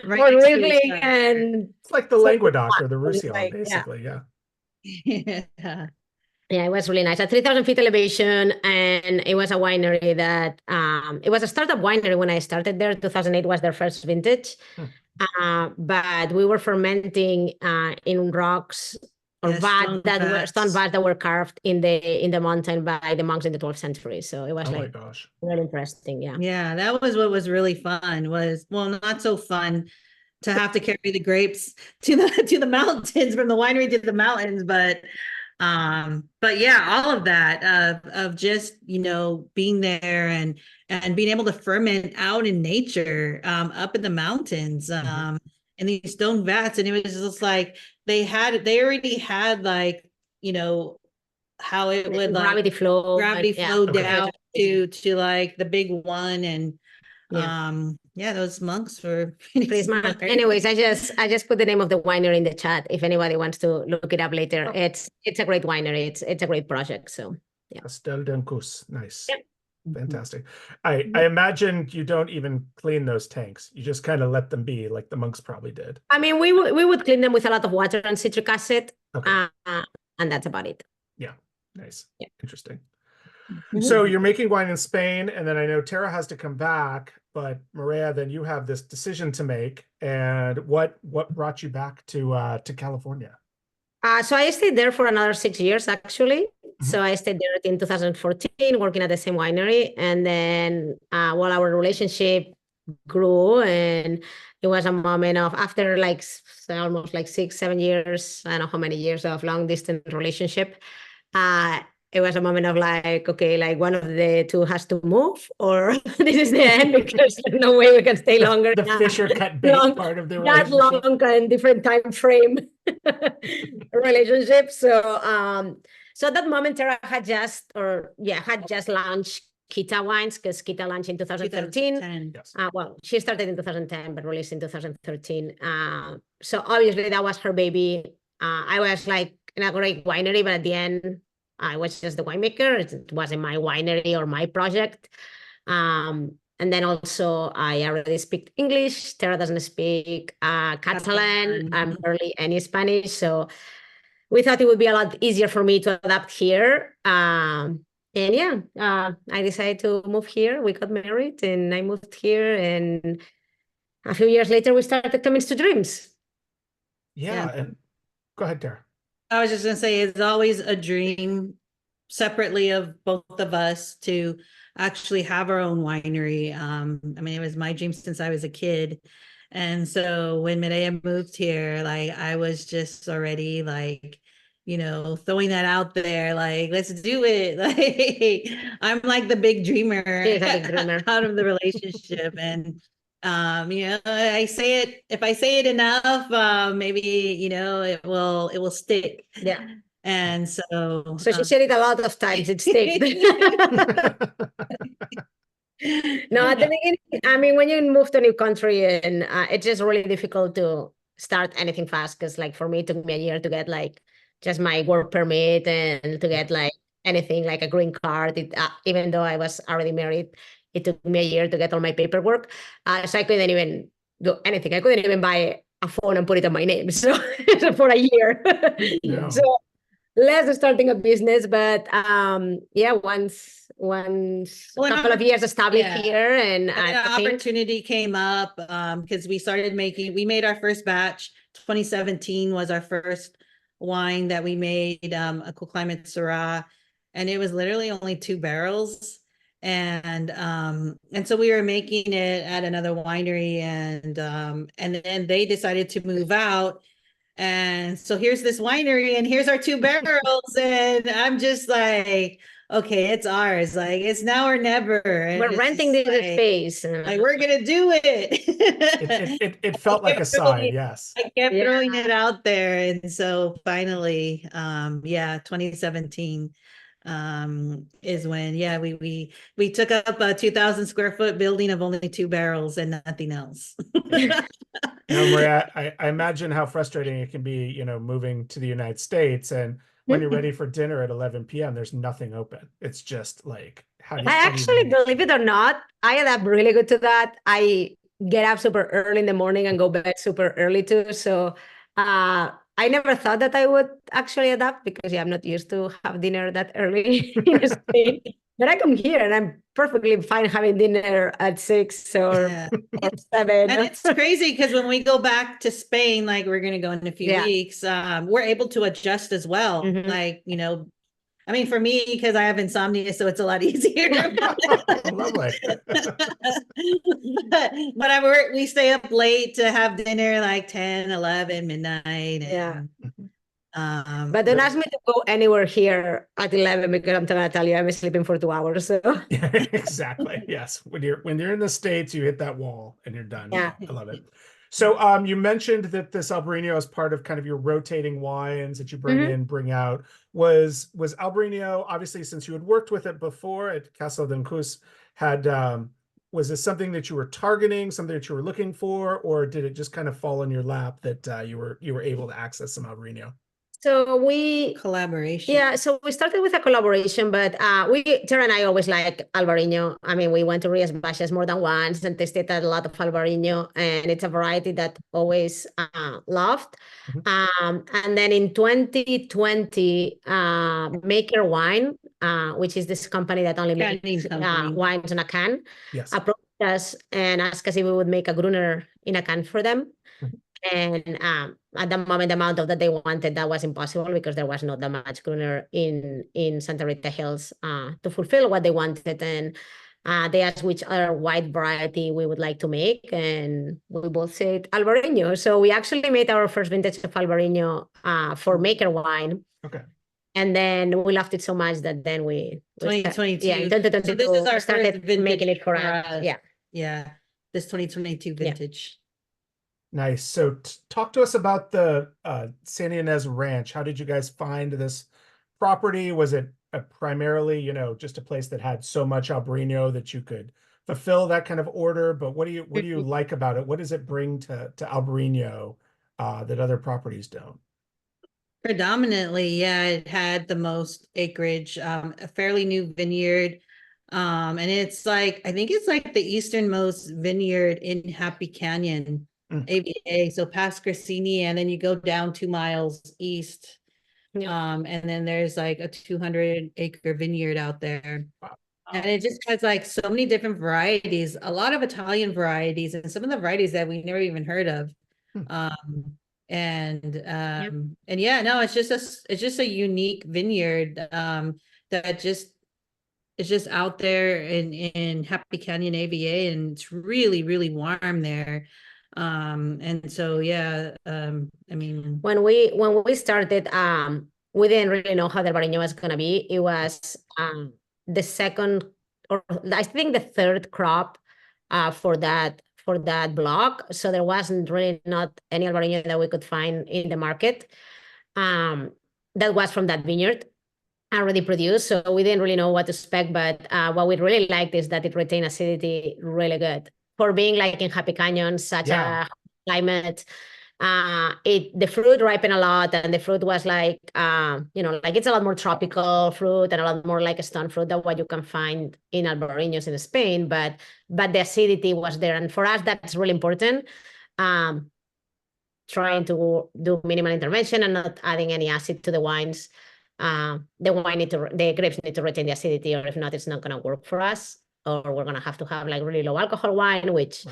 D: right Riesling, and
A: it's like the Languedoc or the Roussillon, basically,
D: yeah. Yeah, it was really nice. At 3,000 feet elevation, and it was a winery that it was a startup winery when I started there. 2008 was their first vintage, but we were fermenting in rocks or stone vats that were carved in the mountain by the monks in the 12th century. So it was really interesting.
C: Yeah, that was what was really fun. Not so fun to have to carry the grapes to the mountains, from the winery to the mountains, but all of that of just, you know, being there and being able to ferment out in nature, up in the mountains, in these stone vats. And it was just like they already had, like, you know, how it would
D: gravity flow
C: down to like the big one. And Yeah, those monks were pretty
D: Pretty smart.
C: smart.
D: Anyways, I just put the name of the winery in the chat if anybody wants to look it up later. It's a great winery. It's a great project. So yeah.
A: Castel d'Encus. Nice.
D: Yep.
A: Fantastic. I imagine you don't even clean those tanks. You just kind of let them be like the monks probably did.
D: I mean, we would clean them with a lot of water and citric acid,
A: Okay.
D: and that's about it.
A: Yeah. Nice.
D: Yeah.
A: Interesting. So you're making wine in Spain, and then I know Tara has to come back, but Mireia, then you have this decision to make. And what brought you back to California?
D: So I stayed there for another 6 years, actually. So I stayed there in 2014, working at the same winery. And then while our relationship grew, and it was a moment of, after like almost like 6-7 years, I don't know how many years of long distance relationship, it was a moment of like, okay, like one of the two has to move, or this is the end, because there's no way we can stay longer.
A: The Fisher cut bait part of the
D: that
A: relationship.
D: long and different time frame relationship. So so at that moment, Tara had just launched Kita Wines, because Kita launched in 2013.
C: 2010.
A: Yes.
D: Well, she started in 2010, but released in 2013. So obviously that was her baby. I was like in a great winery, but at the end, I was just the winemaker. It wasn't my winery or my project. And then also I already speak English. Tara doesn't speak Catalan, barely any Spanish. So we thought it would be a lot easier for me to adapt here. And yeah, I decided to move here. We got married and I moved here. And a few years later, we started Camins to Dreams.
A: Yeah. And go ahead, Tara.
C: I was just gonna say, it's always a dream separately of both of us to actually have our own winery. I mean, it was my dream since I was a kid. And so when Mireia moved here, like I was just already like, you know, throwing that out there, like, let's do it. Like, I'm like the big dreamer out of the relationship. And you know, if I say it enough, maybe, you know, it will stick.
D: Yeah.
C: And so
D: she said it a lot of times, it sticks. No, at the beginning, I mean, when you move to a new country, and it's just really difficult to start anything fast, because like for me, it took me a year to get like just my work permit and to get like anything like a green card. Even though I was already married, it took me a year to get all my paperwork. So I couldn't even do anything. I couldn't even buy a phone and put it on my name. So for a year.
A: No.
D: So less starting a business, but yeah, once a couple of years established here, and
C: an opportunity came up because we made our first batch. 2017 was our first wine that we made, a cool climate Syrah, and it was literally only 2 barrels. And so we were making it at another winery, and then they decided to move out. And so here's this winery, and here's our 2 barrels, and I'm just like, okay, it's ours. Like, it's now or never. And
D: we're renting this space.
C: Like, we're gonna do
A: it. It felt like a sign. Yes.
C: I kept throwing it out there, and so finally, 2017 is when we took up a 2,000 square foot building of only 2 barrels and nothing else.
A: Now, Mireia, I imagine how frustrating it can be, you know, moving to the United States, and when you're ready for dinner at 11 p.m., there's nothing open. It's just like,
D: believe it or not, I adapt really good to that. I get up super early in the morning and go bed super early too. So I never thought that I would actually adapt, because I'm not used to have dinner that early in Spain. But I come here and I'm perfectly fine having dinner at 6 or 7.
C: And it's crazy because when we go back to Spain, like we're going to go in a few weeks, we're able to adjust as well. Like, you know, I mean, for me, because I have insomnia, so it's a lot easier.
A: Lovely.
C: but we stay up late to have dinner, like 10, 11, midnight. And,
D: but don't ask me to go anywhere here at 11, because I'm gonna tell you I'm sleeping for 2 hours. So
A: exactly. Yes. When you're in the States, you hit that wall and you're done.
D: Yeah.
A: I love it. So you mentioned that this Albarino is part of kind of your rotating wines that you bring out. Was Albarino, obviously, since you had worked with it before at Castel d'Encus, had was this something that you were targeting, something that you were looking for, or did it just kind of fall in your lap that you were able to access some Albarino?
D: So we
C: Collaboration.
D: Yeah, so we started with a collaboration, but Tara and I always like Albarino. I mean, we went to Rias Baixas more than once and tasted a lot of Albarino, and it's a variety that always loved. And then in 2020, Maker Wine, which is this company that only
C: Canning
D: makes
C: company.
D: wines in a can,
A: Yes.
D: approached us and asked us if we would make a Gruner in a can for them.
A: Mhm.
D: And at the moment, the amount of that they wanted, that was impossible because there was not that much Gruner in Santa Rita Hills to fulfill what they wanted. And they asked which other white variety we would like to make, and we both said Albarino. So we actually made our first vintage of Albarino for Maker Wine.
A: Okay.
D: And then we loved it so much that then we
C: 2022.
D: in 2022
C: So this is our
D: started
C: first vintage
D: making it for us.
C: us.
D: Yeah.
C: Yeah. This 2022 vintage.
A: Nice. So talk to us about the San Ynez Ranch. How did you guys find this property? Was it primarily, just a place that had so much Albarino that you could fulfill that kind of order? But what do you like about it? What does it bring to Albarino that other properties don't?
C: Predominantly, yeah, it had the most acreage, a fairly new vineyard. And it's I think it's like the easternmost vineyard in Happy Canyon. AVA, so past Grassini, and then you go down 2 miles east. And then there's like a 200-acre vineyard out there. Wow. And it just has so many different varieties, a lot of Italian varieties, and some of the varieties that we never even heard of. And yeah, no, it's just a unique vineyard that just it's just out there in Happy Canyon AVA, and it's really, really warm there. And so yeah, I mean,
D: when we started, we didn't really know how the Albarino was gonna be. It was the second, or I think the third crop for that block. So there wasn't really not any Albarino that we could find in the market that was from that vineyard already produced. So we didn't really know what to expect, but what we really liked is that it retained acidity really good. For being in Happy Canyon, such a climate, the fruit ripened a lot, and the fruit was it's a lot more tropical fruit and a lot more like a stone fruit than what you can find in Albarinos in Spain, but the acidity was there, and for us that's really important. Trying to do minimal intervention and not adding any acid to the wines. The grapes need to retain the acidity, or if not, it's not going to work for us, or we're going to have really low alcohol wine, which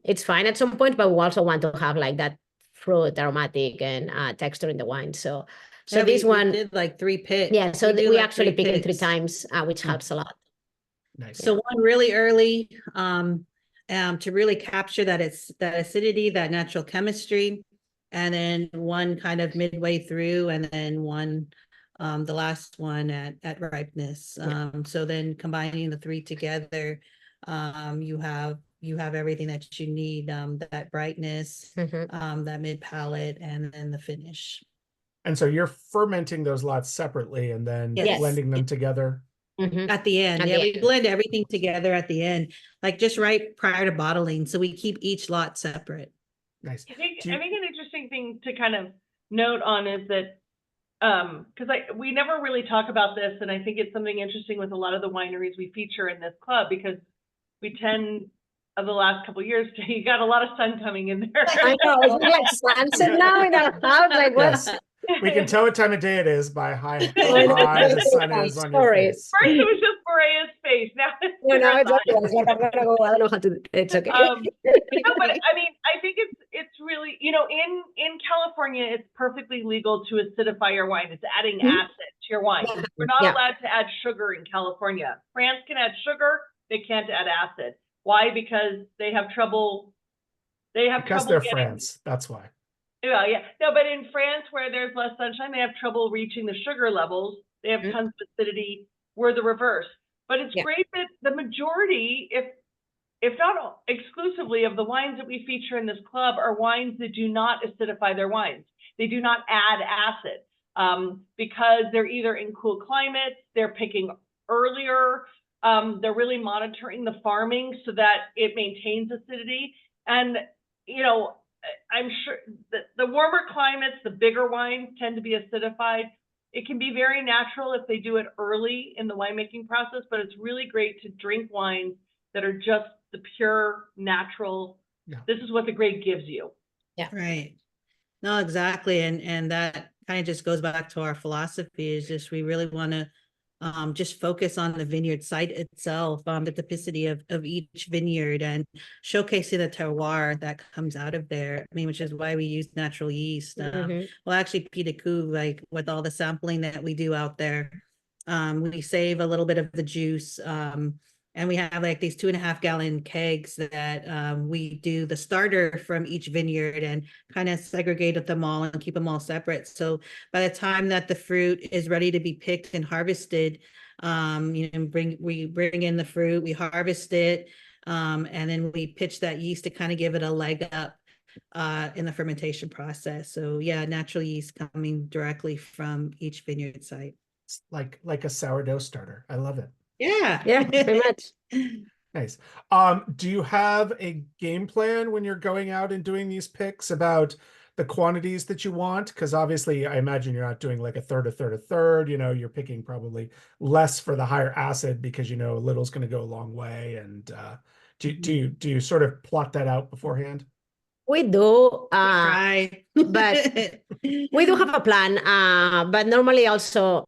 D: it's fine at some point, but we also want to have that fruit aromatic and texture in the wine. So this one
C: we did 3 pits.
D: Yeah, so we actually picked it 3 times, which helps a lot.
A: Nice.
C: So one really early to really capture that acidity, that natural chemistry, and then one kind of midway through, and then one the last one at ripeness. So then combining the 3 together, you have everything that you need, that brightness, that mid palate, and then the finish.
A: And so you're fermenting those lots separately and then blending them together.
C: At the end. We blend everything together at the end, just right prior to bottling. So we keep each lot separate.
B: Nice. I think an interesting thing to kind of note on is that because we never really talk about this, and I think it's something interesting with a lot of the wineries we feature in this club, because we tend, of the last couple of years, you got a lot of sun coming in there.
D: I know, it's sunset now in our house. What's
A: we can tell what time of day it is by how high the sun is on your face.
B: First it was just Mireia's face. Now it's
D: I'm gonna go. I don't know how to. It's okay.
B: But I mean, I think it's really, in California, it's perfectly legal to acidify your wine. It's adding acid to your wine. We're not allowed to add sugar in California. France can add sugar. They can't add acid. Why? Because they have trouble.
A: Because they're France. That's why.
B: Well, yeah. No, but in France, where there's less sunshine, they have trouble reaching the sugar levels. They have tons of acidity. We're the reverse. But it's great that the majority, if not exclusively, of the wines that we feature in this club are wines that do not acidify their wines. They do not add acid because they're either in cool climates, they're picking earlier, They're really monitoring the farming so that it maintains acidity. And, you know, I'm sure that the warmer climates, the bigger wines tend to be acidified. It can be very natural if they do it early in the winemaking process, but it's really great to drink wines that are just the pure natural.
A: Yeah.
B: This is what the grape gives you.
C: Yeah. Right. No, exactly. And that kind of just goes back to our philosophy is just, we really want to just focus on the vineyard site itself, the typicity of each vineyard and showcasing the terroir that comes out of there. I mean, which is why we use natural yeast. Well, actually Portico, like with all the sampling that we do out there, we save a little bit of the juice. And we have like these 2.5 gallon kegs that we do the starter from each vineyard and kind of segregate them all and keep them all separate. So by the time that the fruit is ready to be picked and harvested, you know, we bring in the fruit, we harvest it, and then we pitch that yeast to kind of give it a leg up in the fermentation process. So yeah, natural yeast coming directly from each vineyard site.
A: It's like a sourdough starter. I love it.
C: Yeah.
D: Yeah, pretty much.
A: Nice. Do you have a game plan when you're going out and doing these picks about the quantities that you want? Because obviously I imagine you're not doing like a third, you know, you're picking probably less for the higher acid because you know a little's going to go a long way. And do you sort of plot that out beforehand?
D: We do,
C: Right.
D: but we do have a plan. But normally also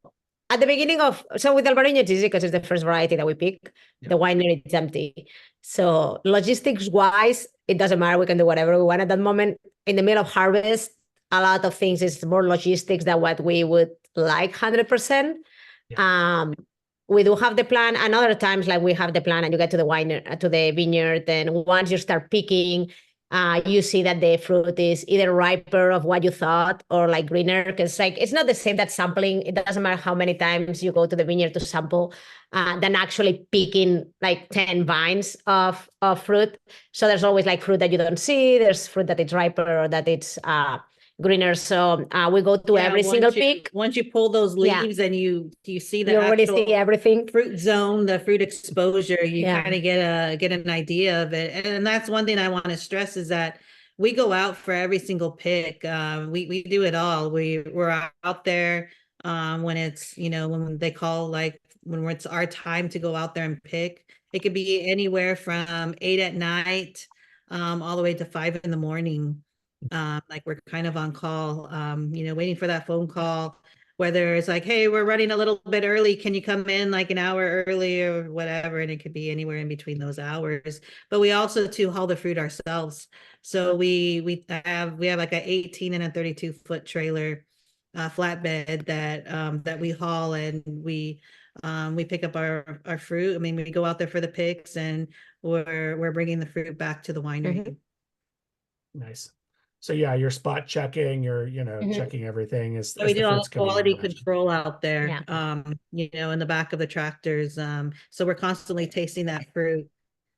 D: at the beginning of, so with Albarino it's easy because it's the first variety that we pick.
A: Yeah.
D: The winery is empty. So logistics wise, it doesn't matter. We can do whatever we want at that moment. In the middle of harvest, a lot of things is more logistics than what we would like 100%.
A: Yeah.
D: We do have the plan, and other times like we have the plan and you get to the vineyard, and once you start picking, you see that the fruit is either riper of what you thought or like greener, because like it's not the same that sampling. It doesn't matter how many times you go to the vineyard to sample, than actually picking like 10 vines of fruit. So there's always like fruit that you don't see. There's fruit that it's riper or that it's greener. So we go to every single pick.
C: Once you pull those leaves and you see the
D: You already
C: actual
D: see everything.
C: fruit zone, the fruit exposure, you kind of get an idea of it. And that's one thing I want to stress is that we go out for every single pick. We do it all. We're out there when it's, you know, when they call, like when it's our time to go out there and pick. It could be anywhere from 8 at night all the way to 5 in the morning. Like we're kind of on call, you know, waiting for that phone call, whether it's like, hey, we're running a little bit early, can you come in like an hour early or whatever, and it could be anywhere in between those hours. But we also too haul the fruit ourselves, so we have like a 18 and a 32-foot trailer flatbed that we haul, and we pick up our fruit. I mean, we go out there for the picks and we're bringing the fruit back to the winery.
A: Nice. So yeah, you're spot checking, you're, you know, checking everything as
C: we
A: the
C: do all
A: fruit's coming in,
C: quality
A: I imagine.
C: control out there, you know, in the back of the tractors. So we're constantly tasting that fruit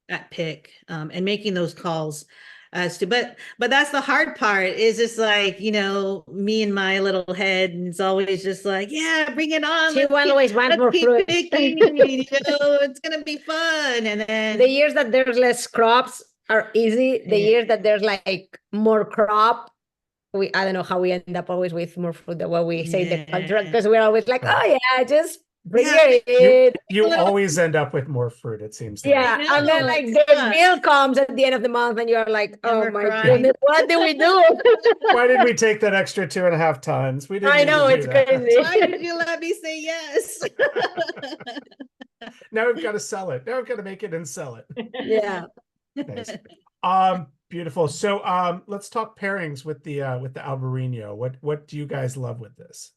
C: at pick, and making those calls as to, but that's the hard part, is just like, you know, me and my little head, and it's always just like, yeah, bring it on.
D: She always wants more fruit.
C: Picking, you know, it's gonna be fun. And then
D: the years that there's less crops are easy. The years that there's like more crop, I don't know how we end up always with more fruit than what we say the contract, because we're always like, oh yeah, just bring it.
A: You always end up with more fruit, it seems like.
D: Yeah, and then like the bill comes at the end of the month and you're like, oh my goodness, what did we do?
A: Why did we take that extra 2.5 tons? We didn't.
D: I know, it's crazy.
C: Why did you let me say yes?
A: Now we've got to sell it. Now we've got to make it and sell it.
D: Yeah.
A: Nice. Beautiful. So let's talk pairings with the Albarino. What do you guys love with this?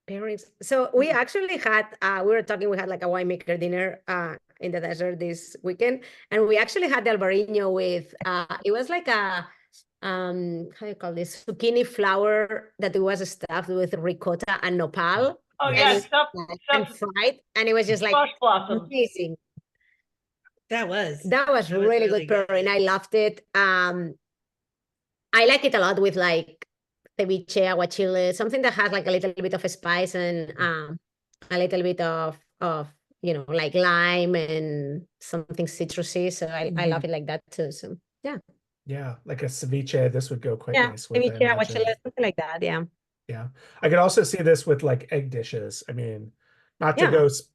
D: Pairings. So we actually had we had like a winemaker dinner in the desert this weekend, and we actually had the Albarino with it was like a how do you call this, zucchini flower that it was stuffed with ricotta and nopal.
B: Oh yeah, stuff
D: and fried, and it was just like amazing. That was really good pairing. I loved it. I like it a lot with like ceviche, aguachile, something that has like a little bit of a spice and a little bit of like lime and something citrusy. So I love it like that too. So yeah.
A: Yeah, like a ceviche, this would go quite
D: Yeah.
A: nice with,
D: Maybe
A: I
D: something
A: imagine.
D: like that. Yeah.
A: Yeah, I could also see this with like egg dishes. I mean,
D: Yeah.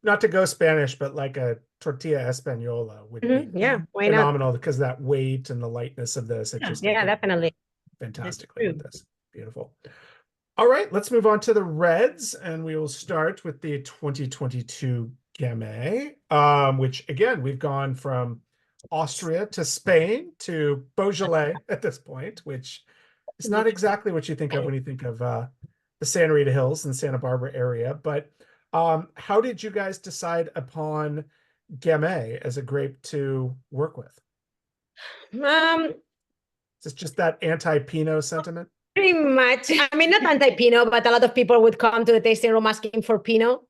A: not to go Spanish, but like a tortilla española would be
D: Yeah. Why not?
A: phenomenal because that weight and the lightness of this,
C: Yeah.
A: just I
D: Yeah,
A: think would go
D: definitely.
A: fantastically with this. Beautiful. All right, let's move on to the reds, and we will start with the 2022 Gamay, which again we've gone from Austria to Spain to Beaujolais at this point, which is not exactly what you think of when you think of the Santa Rita Hills and Santa Barbara area. But how did you guys decide upon Gamay as a grape to work with?
D: Um,
A: Is this just that anti-Pinot sentiment?
D: Pretty much. I mean, not anti-Pinot, but a lot of people would come to the tasting room asking for Pinot.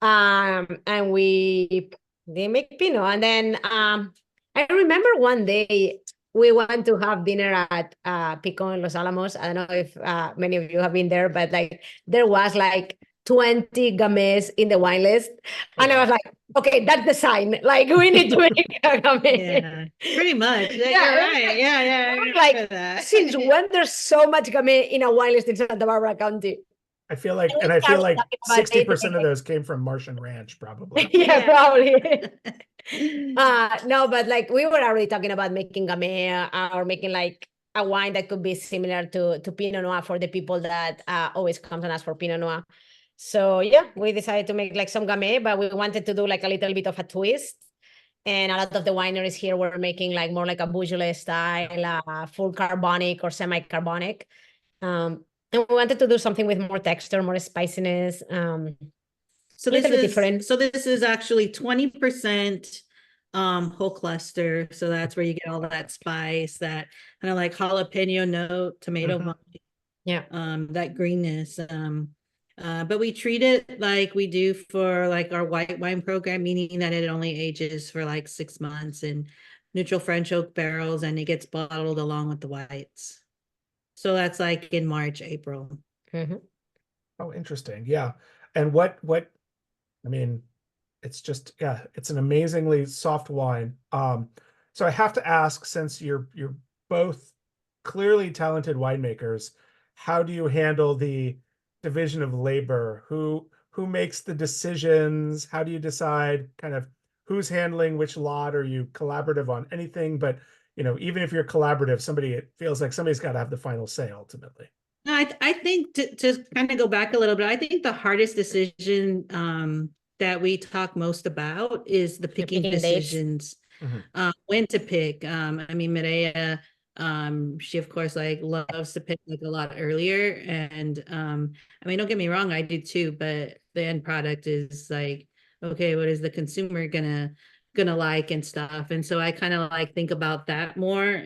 D: And they make Pinot. And then I remember one day we went to have dinner at Pico in Los Alamos. I don't know if many of you have been there, but like there was like 20 Gamays in the wine list. And I was like, okay, that's the sign. Like we need to make a Gamay.
C: Yeah, pretty much. Yeah,
D: Yeah,
C: you're right. Yeah, I remember
D: like
C: that.
D: since when there's so much Gamay in a wine list in Santa Barbara County?
A: I feel like,
D: And we
A: and I feel
D: started
A: like
D: talking about
A: 60% of those came from Martian Ranch, probably.
D: Yeah,
C: Yeah.
D: probably. No, but like we were already talking about making Gamay or making like a wine that could be similar to Pinot Noir for the people that always comes and ask for Pinot Noir. So yeah, we decided to make like some Gamay, but we wanted to do like a little bit of a twist. And a lot of the wineries here were making like more like a Beaujolais style, full carbonic or semi-carbonic. And we wanted to do something with more texture, more spiciness.
C: So
D: Little bit
C: this
D: different.
C: is actually 20% whole cluster. So that's where you get all that spice, that kind of like jalapeno note, tomato vine,
D: Yeah.
C: that greenness. But we treat it like we do for like our white wine program, meaning that it only ages for like 6 months in neutral French oak barrels, and it gets bottled along with the whites. So that's like in March, April.
A: Oh, interesting. Yeah. And I mean, it's just, yeah, it's an amazingly soft wine. So I have to ask, since you're both clearly talented winemakers, how do you handle the division of labor? Who makes the decisions? How do you decide kind of who's handling which lot? Are you collaborative on anything? But even if you're collaborative, it feels like somebody's got to have the final say ultimately.
C: No, I think to kind of go back a little bit, I think the hardest decision that we talk most about is the picking decisions, when to pick. I mean, Mireia, she of course like loves to pick like a lot earlier, and I mean, don't get me wrong, I do too, but the end product is like, okay, what is the consumer gonna like and stuff, and so I kind of like think about that more.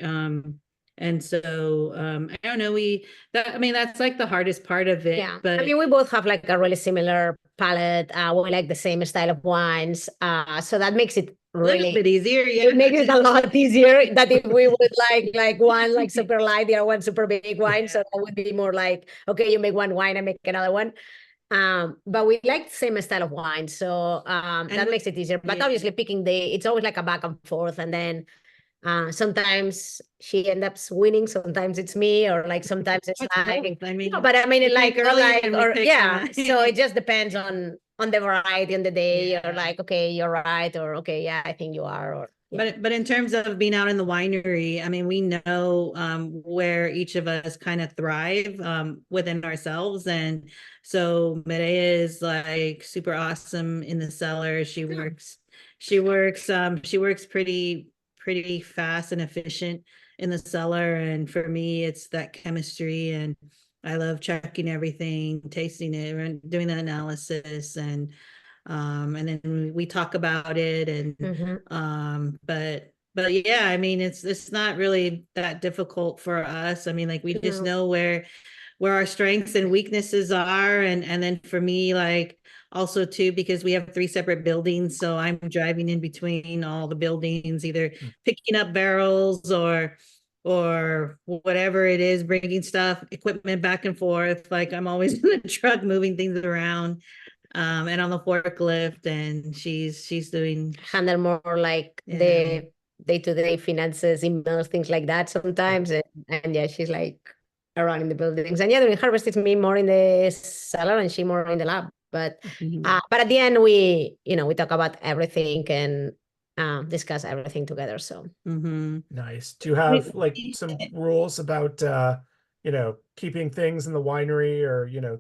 C: And so I don't know, I mean, that's like the hardest part of it.
D: Yeah,
C: but
D: I mean, we both have like a really similar palate. We like the same style of wines, so that makes it really
C: a little bit easier. Yeah,
D: it makes it a lot easier that if we would like one like super light, the other one super big wine. So that would be more like, okay, you make one wine, I make another one. But we like the same style of wine, so that makes it easier. But obviously picking it's always like a back and forth, and then sometimes she ends up winning, sometimes it's me, or like sometimes it's like,
C: I mean,
D: but I mean, like,
C: yeah.
D: So it just depends on the variety on the day, or like, okay, you're right, or okay, yeah, I think you are, or. Yeah.
C: But in terms of being out in the winery, I mean, we know where each of us kind of thrive within ourselves. And so Mireia is like super awesome in the cellar. She works pretty fast and efficient in the cellar. And for me, it's that chemistry, and I love checking everything, tasting it, and doing the analysis, and then we talk about it, and but yeah, I mean, it's not really that difficult for us. I mean, like we just know where our strengths and weaknesses are, and then for me, like also too, because we have 3 separate buildings, so I'm driving in between all the buildings, either picking up barrels or whatever it is, bringing equipment back and forth. Like I'm always in the truck moving things around. and on the forklift, and she's doing
D: Handle more like the day-to-day finances, emails, things like that sometimes. And yeah, she's like around in the buildings. And yeah, during harvest, it's me more in the cellar and she more in the lab. But at the end, we talk about everything and discuss everything together. So
A: Nice. Do you have like some rules about keeping things in the winery, or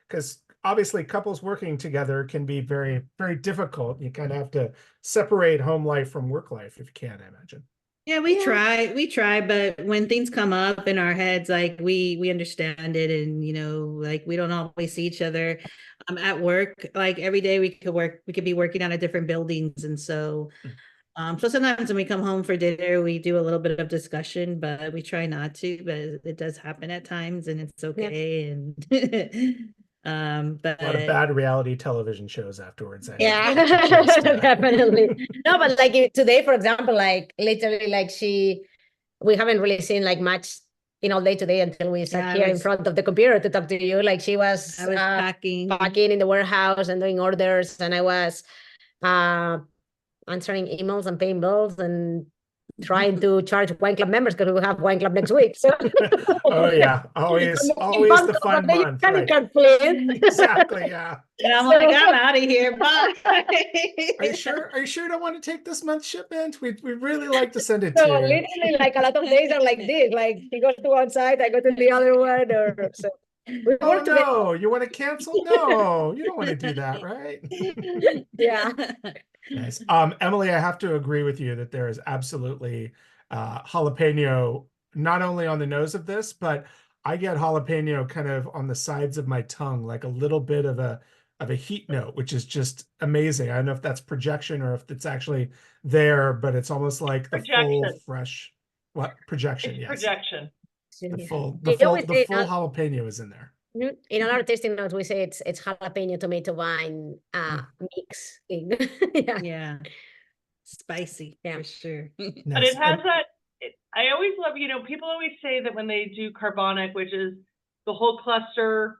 A: because obviously couples working together can be very, very difficult. You kind of have to separate home life from work life if you can, I imagine.
C: Yeah, we try, but when things come up in our heads, like we understand it, and like we don't always see each other at work. Like every day we could be working out of different buildings, and so so sometimes when we come home for dinner, we do a little bit of discussion, but we try not to, but it does happen at times, and it's okay. And
A: a lot of bad reality television shows afterwards.
D: Yeah, definitely. No, but like today, for example, like literally, like we haven't really seen like much all day today until we sat here in front of the computer to talk to you. Like she was packing in the warehouse and doing orders, and I was answering emails and paying bills and trying to charge wine club members because we have wine club next week. So
A: oh yeah, always the fun month.
D: Right?
A: Exactly, yeah.
C: And I'm like, I'm out of here. Bye.
A: Are you sure you don't want to take this month's shipment? We'd really like to send it
D: so
A: to you.
D: Literally, like a lot of days are like this. Like he goes to one side, I go to the other one, or so.
A: Oh no, you want to cancel? No, you don't want to do that, right?
D: Yeah.
A: Nice. Emily, I have to agree with you that there is absolutely jalapeno not only on the nose of this, but I get jalapeno kind of on the sides of my tongue, like a little bit of a heat note, which is just amazing. I don't know if that's projection or if it's actually there, but it's almost like the full fresh projection.
B: It's
A: yes.
B: Projection.
A: The full jalapeno is in there.
D: In all our tasting notes, we say it's jalapeno tomato wine mix thing.
C: Yeah. Spicy, for sure.
B: But it has I always love, people always say that when they do carbonic, which is the whole cluster,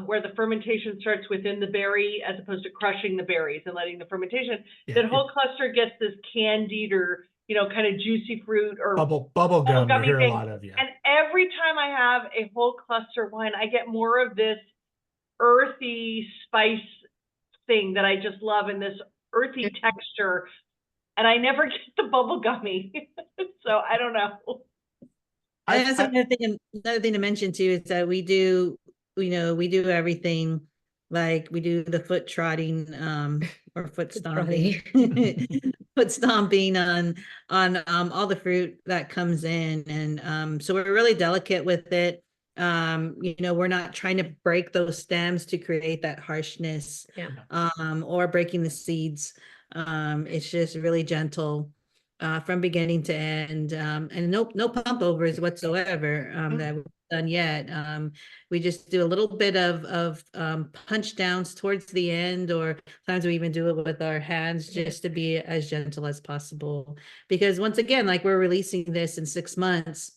B: where the fermentation starts within the berry as opposed to crushing the berries and letting the fermentation, that whole cluster gets this candied or kind of juicy fruit or
A: bubble gum we hear a lot of.
B: And every time I have a whole cluster wine, I get more of this earthy spice thing that I just love, and this earthy texture, and I never get the bubble gummy. So I don't know.
C: That's another thing to mention too, is that we do everything. Like we do the foot trotting or foot stomping foot stomping on all the fruit that comes in, and so we're really delicate with it. We're not trying to break those stems to create that harshness, or breaking the seeds. It's just really gentle from beginning to end, and no pump overs whatsoever that we've done yet. We just do a little bit of punch downs towards the end, or sometimes we even do it with our hands just to be as gentle as possible. Because once again, like we're releasing this in 6 months,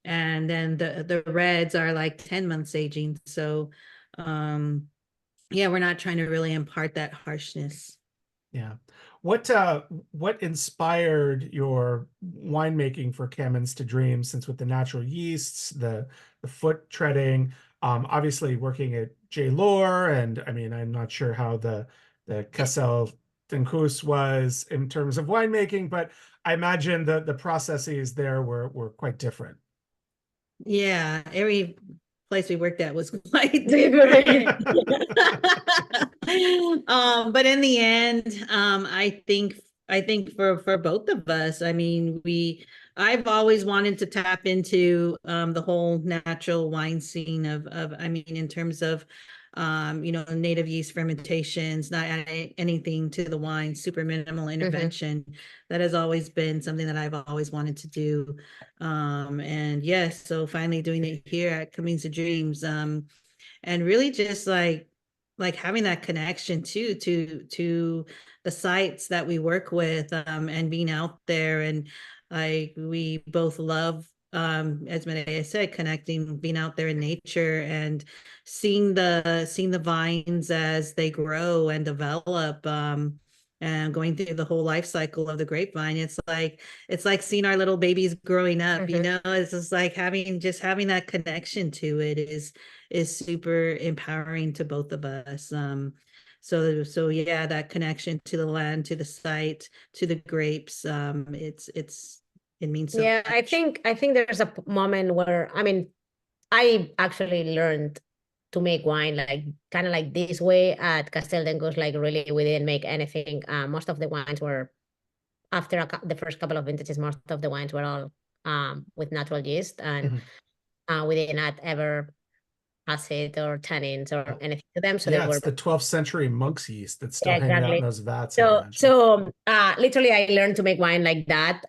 C: and then the reds are like 10 months aging. So we're not trying to really impart that harshness.
A: Yeah. What inspired your winemaking for Camins to Dreams, since with the natural yeasts, the foot treading, obviously working at J. Lore, and I mean, I'm not sure how the Castel Tencus was in terms of winemaking, but I imagine the processes there were quite different.
C: Yeah, every place we worked at was quite different. But in the end, I think for both of us, I mean, I've always wanted to tap into the whole natural wine scene of I mean, in terms of native yeast fermentations, not adding anything to the wine, super minimal intervention. That has always been something that I've always wanted to do. And yes, so finally doing it here at Camins Dreams, and really just like having that connection to the sites that we work with, and being out there, and like we both love as Mireia said, connecting, being out there in nature and seeing the vines as they grow and develop, and going through the whole life cycle of the grapevine. It's like seeing our little babies growing up, you know. It's just like having that connection to it is super empowering to both of us. So yeah, that connection to the land, to the site, to the grapes, it means so
D: Yeah,
C: much.
D: I think there's a moment where, I mean, I actually learned to make wine like kind of like this way at Castel d'Engos. Like really, we didn't make anything. Most of the wines were after the first couple of vintages. Most of the wines were all with natural yeast, and we did not ever acid or tannins or anything to them. So they
A: Yeah,
D: were
A: it's the 12th century monk's yeast that's still
D: yeah,
A: hanging out in
D: exactly.
A: those vats, I imagine.
D: Literally I learned to make wine like that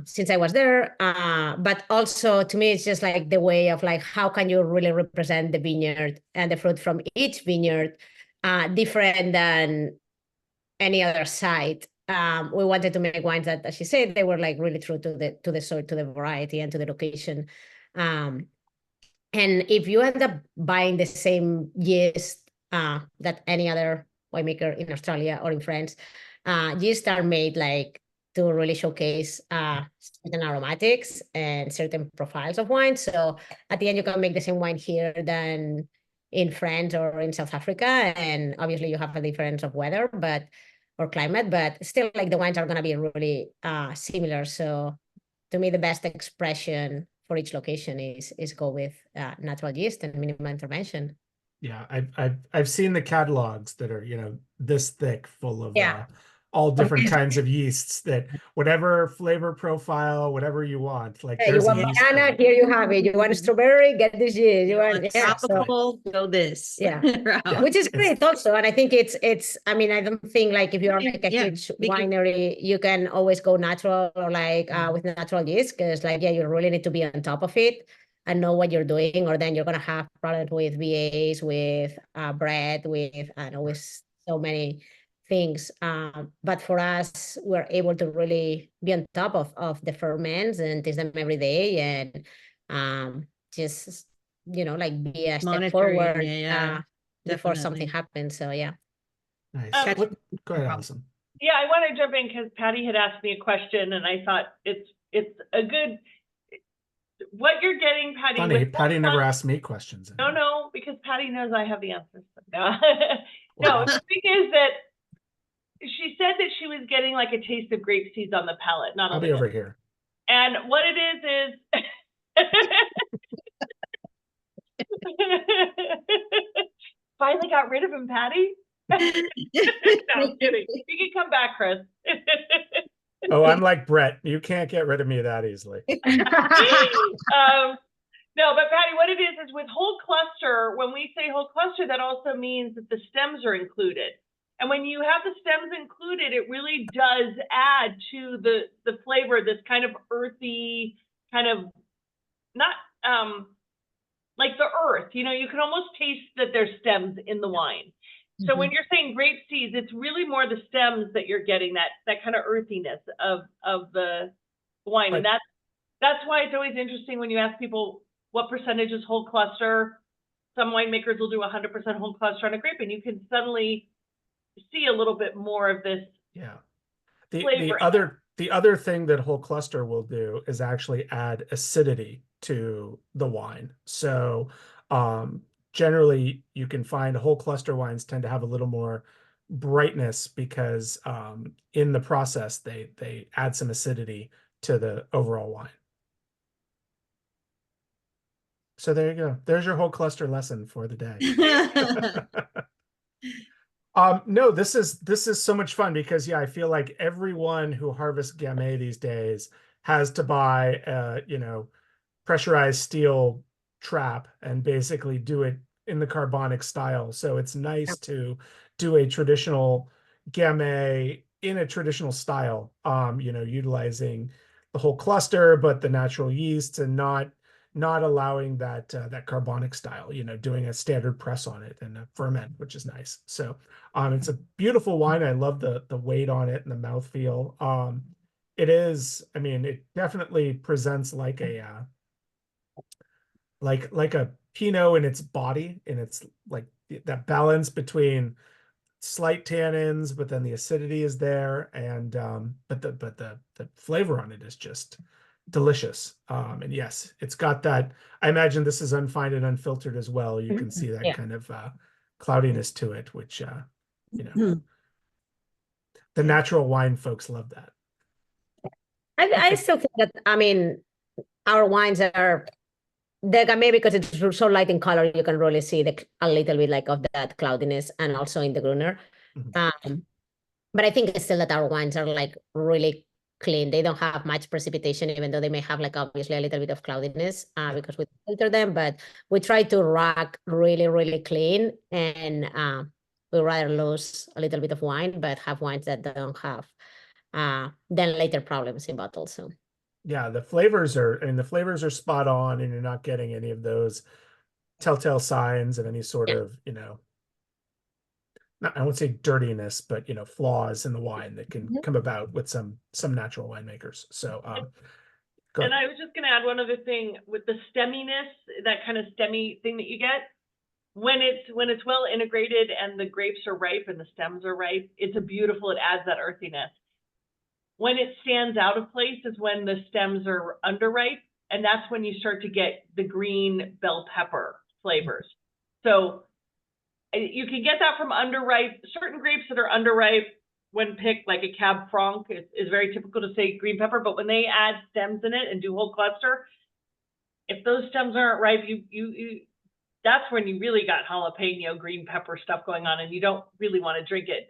D: since I was there. But also to me, it's just like the way of like, how can you really represent the vineyard and the fruit from each vineyard different than any other site. We wanted to make wines that, as she said, they were like really true to the soil, to the variety, and to the location. And if you end up buying the same yeast that any other winemaker in Australia or in France, yeast are made like to really showcase certain aromatics and certain profiles of wine. So at the end, you can make the same wine here than in France or in South Africa. And obviously you have a difference of weather, or climate, but still like the wines are going to be really similar. So to me, the best expression for each location is go with natural yeast and minimal intervention.
A: Yeah, I've seen the catalogs that are, this thick, full of
D: Yeah.
A: all different kinds of yeasts, that whatever flavor profile, whatever you want, like
D: Yeah, you
A: there's a
D: want
A: yeast.
D: banana, here you have it. You want strawberry, get this yeast. You want
C: tropical, go this.
D: Yeah.
C: route.
D: Which is great also. And I think it's I mean, I don't think like if you're like a
C: Yeah,
D: huge winery, you can always go natural or like with natural yeast, because like, yeah, you really need to be on top of it and know what you're doing, or then you're gonna have problems with VAs, with bread, with with so many things. But for us, we're able to really be on top of the ferments and taste them every day, and just like be a step forward before something happens. So yeah.
A: Nice. Go ahead, Allison.
B: Yeah, I want to jump in because Patty had asked me a question, and I thought it's a good what you're getting, Patty.
A: Funny, Patty never asked me questions.
B: No, because Patty knows I have the answers. No, no. The thing is that she said that she was getting like a taste of grape seeds on the palate.
A: I'll be over here.
B: And what it is finally got rid of him, Patty. No, I'm kidding. You can come back, Chris.
A: Oh, I'm like Brett. You can't get rid of me that easily.
B: No, but Patty, what it is with whole cluster, when we say whole cluster, that also means that the stems are included. And when you have the stems included, it really does add to the flavor, this kind of earthy, kind of not like the earth. You can almost taste that there's stems in the wine. So when you're saying grape seeds, it's really more the stems that you're getting, that kind of earthiness of the wine. And that's why it's always interesting when you ask people what percentage is whole cluster. Some winemakers will do 100% whole cluster on a grape, and you can suddenly see a little bit more of this.
A: Yeah. The other thing that whole cluster will do is actually add acidity to the wine. So generally you can find whole cluster wines tend to have a little more brightness because in the process they add some acidity to the overall wine. So there you go. There's your whole cluster lesson for the day. No, this is so much fun because I feel like everyone who harvests Gamay these days has to buy pressurized steel trap and basically do it in the carbonic style. So it's nice to do a traditional Gamay in a traditional style, utilizing the whole cluster, but the natural yeasts, and not allowing that carbonic style, doing a standard press on it and a ferment, which is nice. So it's a beautiful wine. I love the weight on it and the mouthfeel. It definitely presents like a like a Pinot in its body, and it's like that balance between slight tannins, but then the acidity is there, and but the flavor on it is just delicious. And yes, it's got that. I imagine this is unfined and unfiltered as well. You can see that
D: Yeah.
A: kind of cloudiness to it, which you know,
C: Mhm.
A: the natural wine folks love that.
D: I still think that, I mean, our wines are, maybe because it's so light in color, you can really see a little bit like of that cloudiness, and also in the Gruner. But I think it's still that our wines are like really clean. They don't have much precipitation, even though they may have like obviously a little bit of cloudiness because we filter them, but we try to rack really, really clean, and we rather lose a little bit of wine, but have wines that don't have then later problems in bottles. So
A: Yeah, the flavors are spot on, and you're not getting any of those telltale signs of any sort of, I won't say dirtiness, but flaws in the wine that can come about with some natural winemakers. So go
B: And
A: ahead.
B: I was just going to add one other thing with the stemminess, that kind of stemmy thing that you get when it's well integrated and the grapes are ripe and the stems are ripe. It's it adds that earthiness. When it stands out of place is when the stems are underripe, and that's when you start to get the green bell pepper flavors. So you can get that from underripe. Certain grapes that are underripe, when picked, like a Cab Franc, is very typical to say green pepper, but when they add stems in it and do whole cluster, if those stems aren't ripe, that's when you really got jalapeno, green pepper stuff going on, and you don't really want to drink it.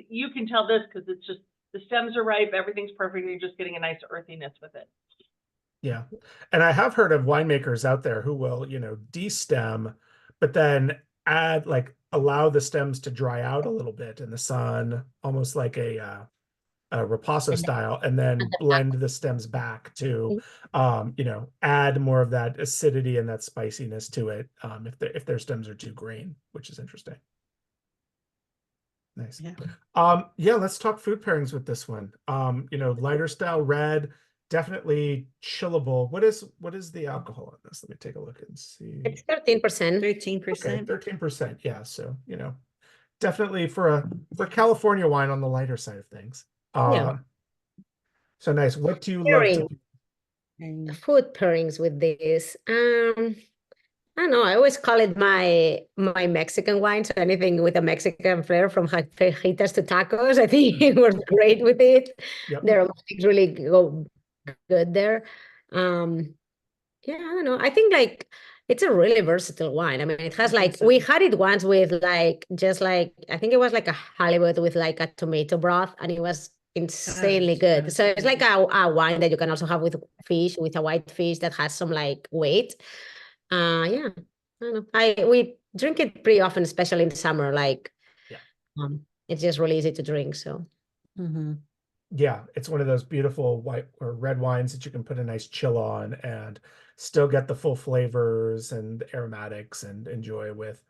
B: You can tell this because it's just the stems are ripe, everything's perfect, and you're just getting a nice earthiness with it.
A: Yeah. And I have heard of winemakers out there who will, de-stem, but then allow the stems to dry out a little bit in the sun, almost like a ripasso style, and then blend the stems back to, add more of that acidity and that spiciness to it, if their stems are too green, which is interesting. Nice. Yeah, let's talk food pairings with this one. Lighter style red, definitely chillable. What is the alcohol on this? Let me take a look and see.
D: it's 13%.
C: 13%.
A: 13%. Yeah, so definitely for California wine on the lighter side of things.
D: Yeah.
A: So nice. What do you love to do?
D: Food pairings with this. I don't know. I always call it my Mexican wine. So anything with a Mexican flair, from fajitas to tacos, I think it works great with it.
A: Yep.
D: The aromatics really go good there. Yeah, I don't know. I think like it's a really versatile wine. I mean, it has like, we had it once with like, just like, I think it was like a halibut with like a tomato broth, and it was insanely good. So it's like a wine that you can also have with fish, with a white fish that has some like weight. Yeah, I don't know. We drink it pretty often, especially in the summer. Like, it's just really easy to drink. So,
A: Yeah, it's one of those beautiful white or red wines that you can put a nice chill on and still get the full flavors and aromatics and enjoy with,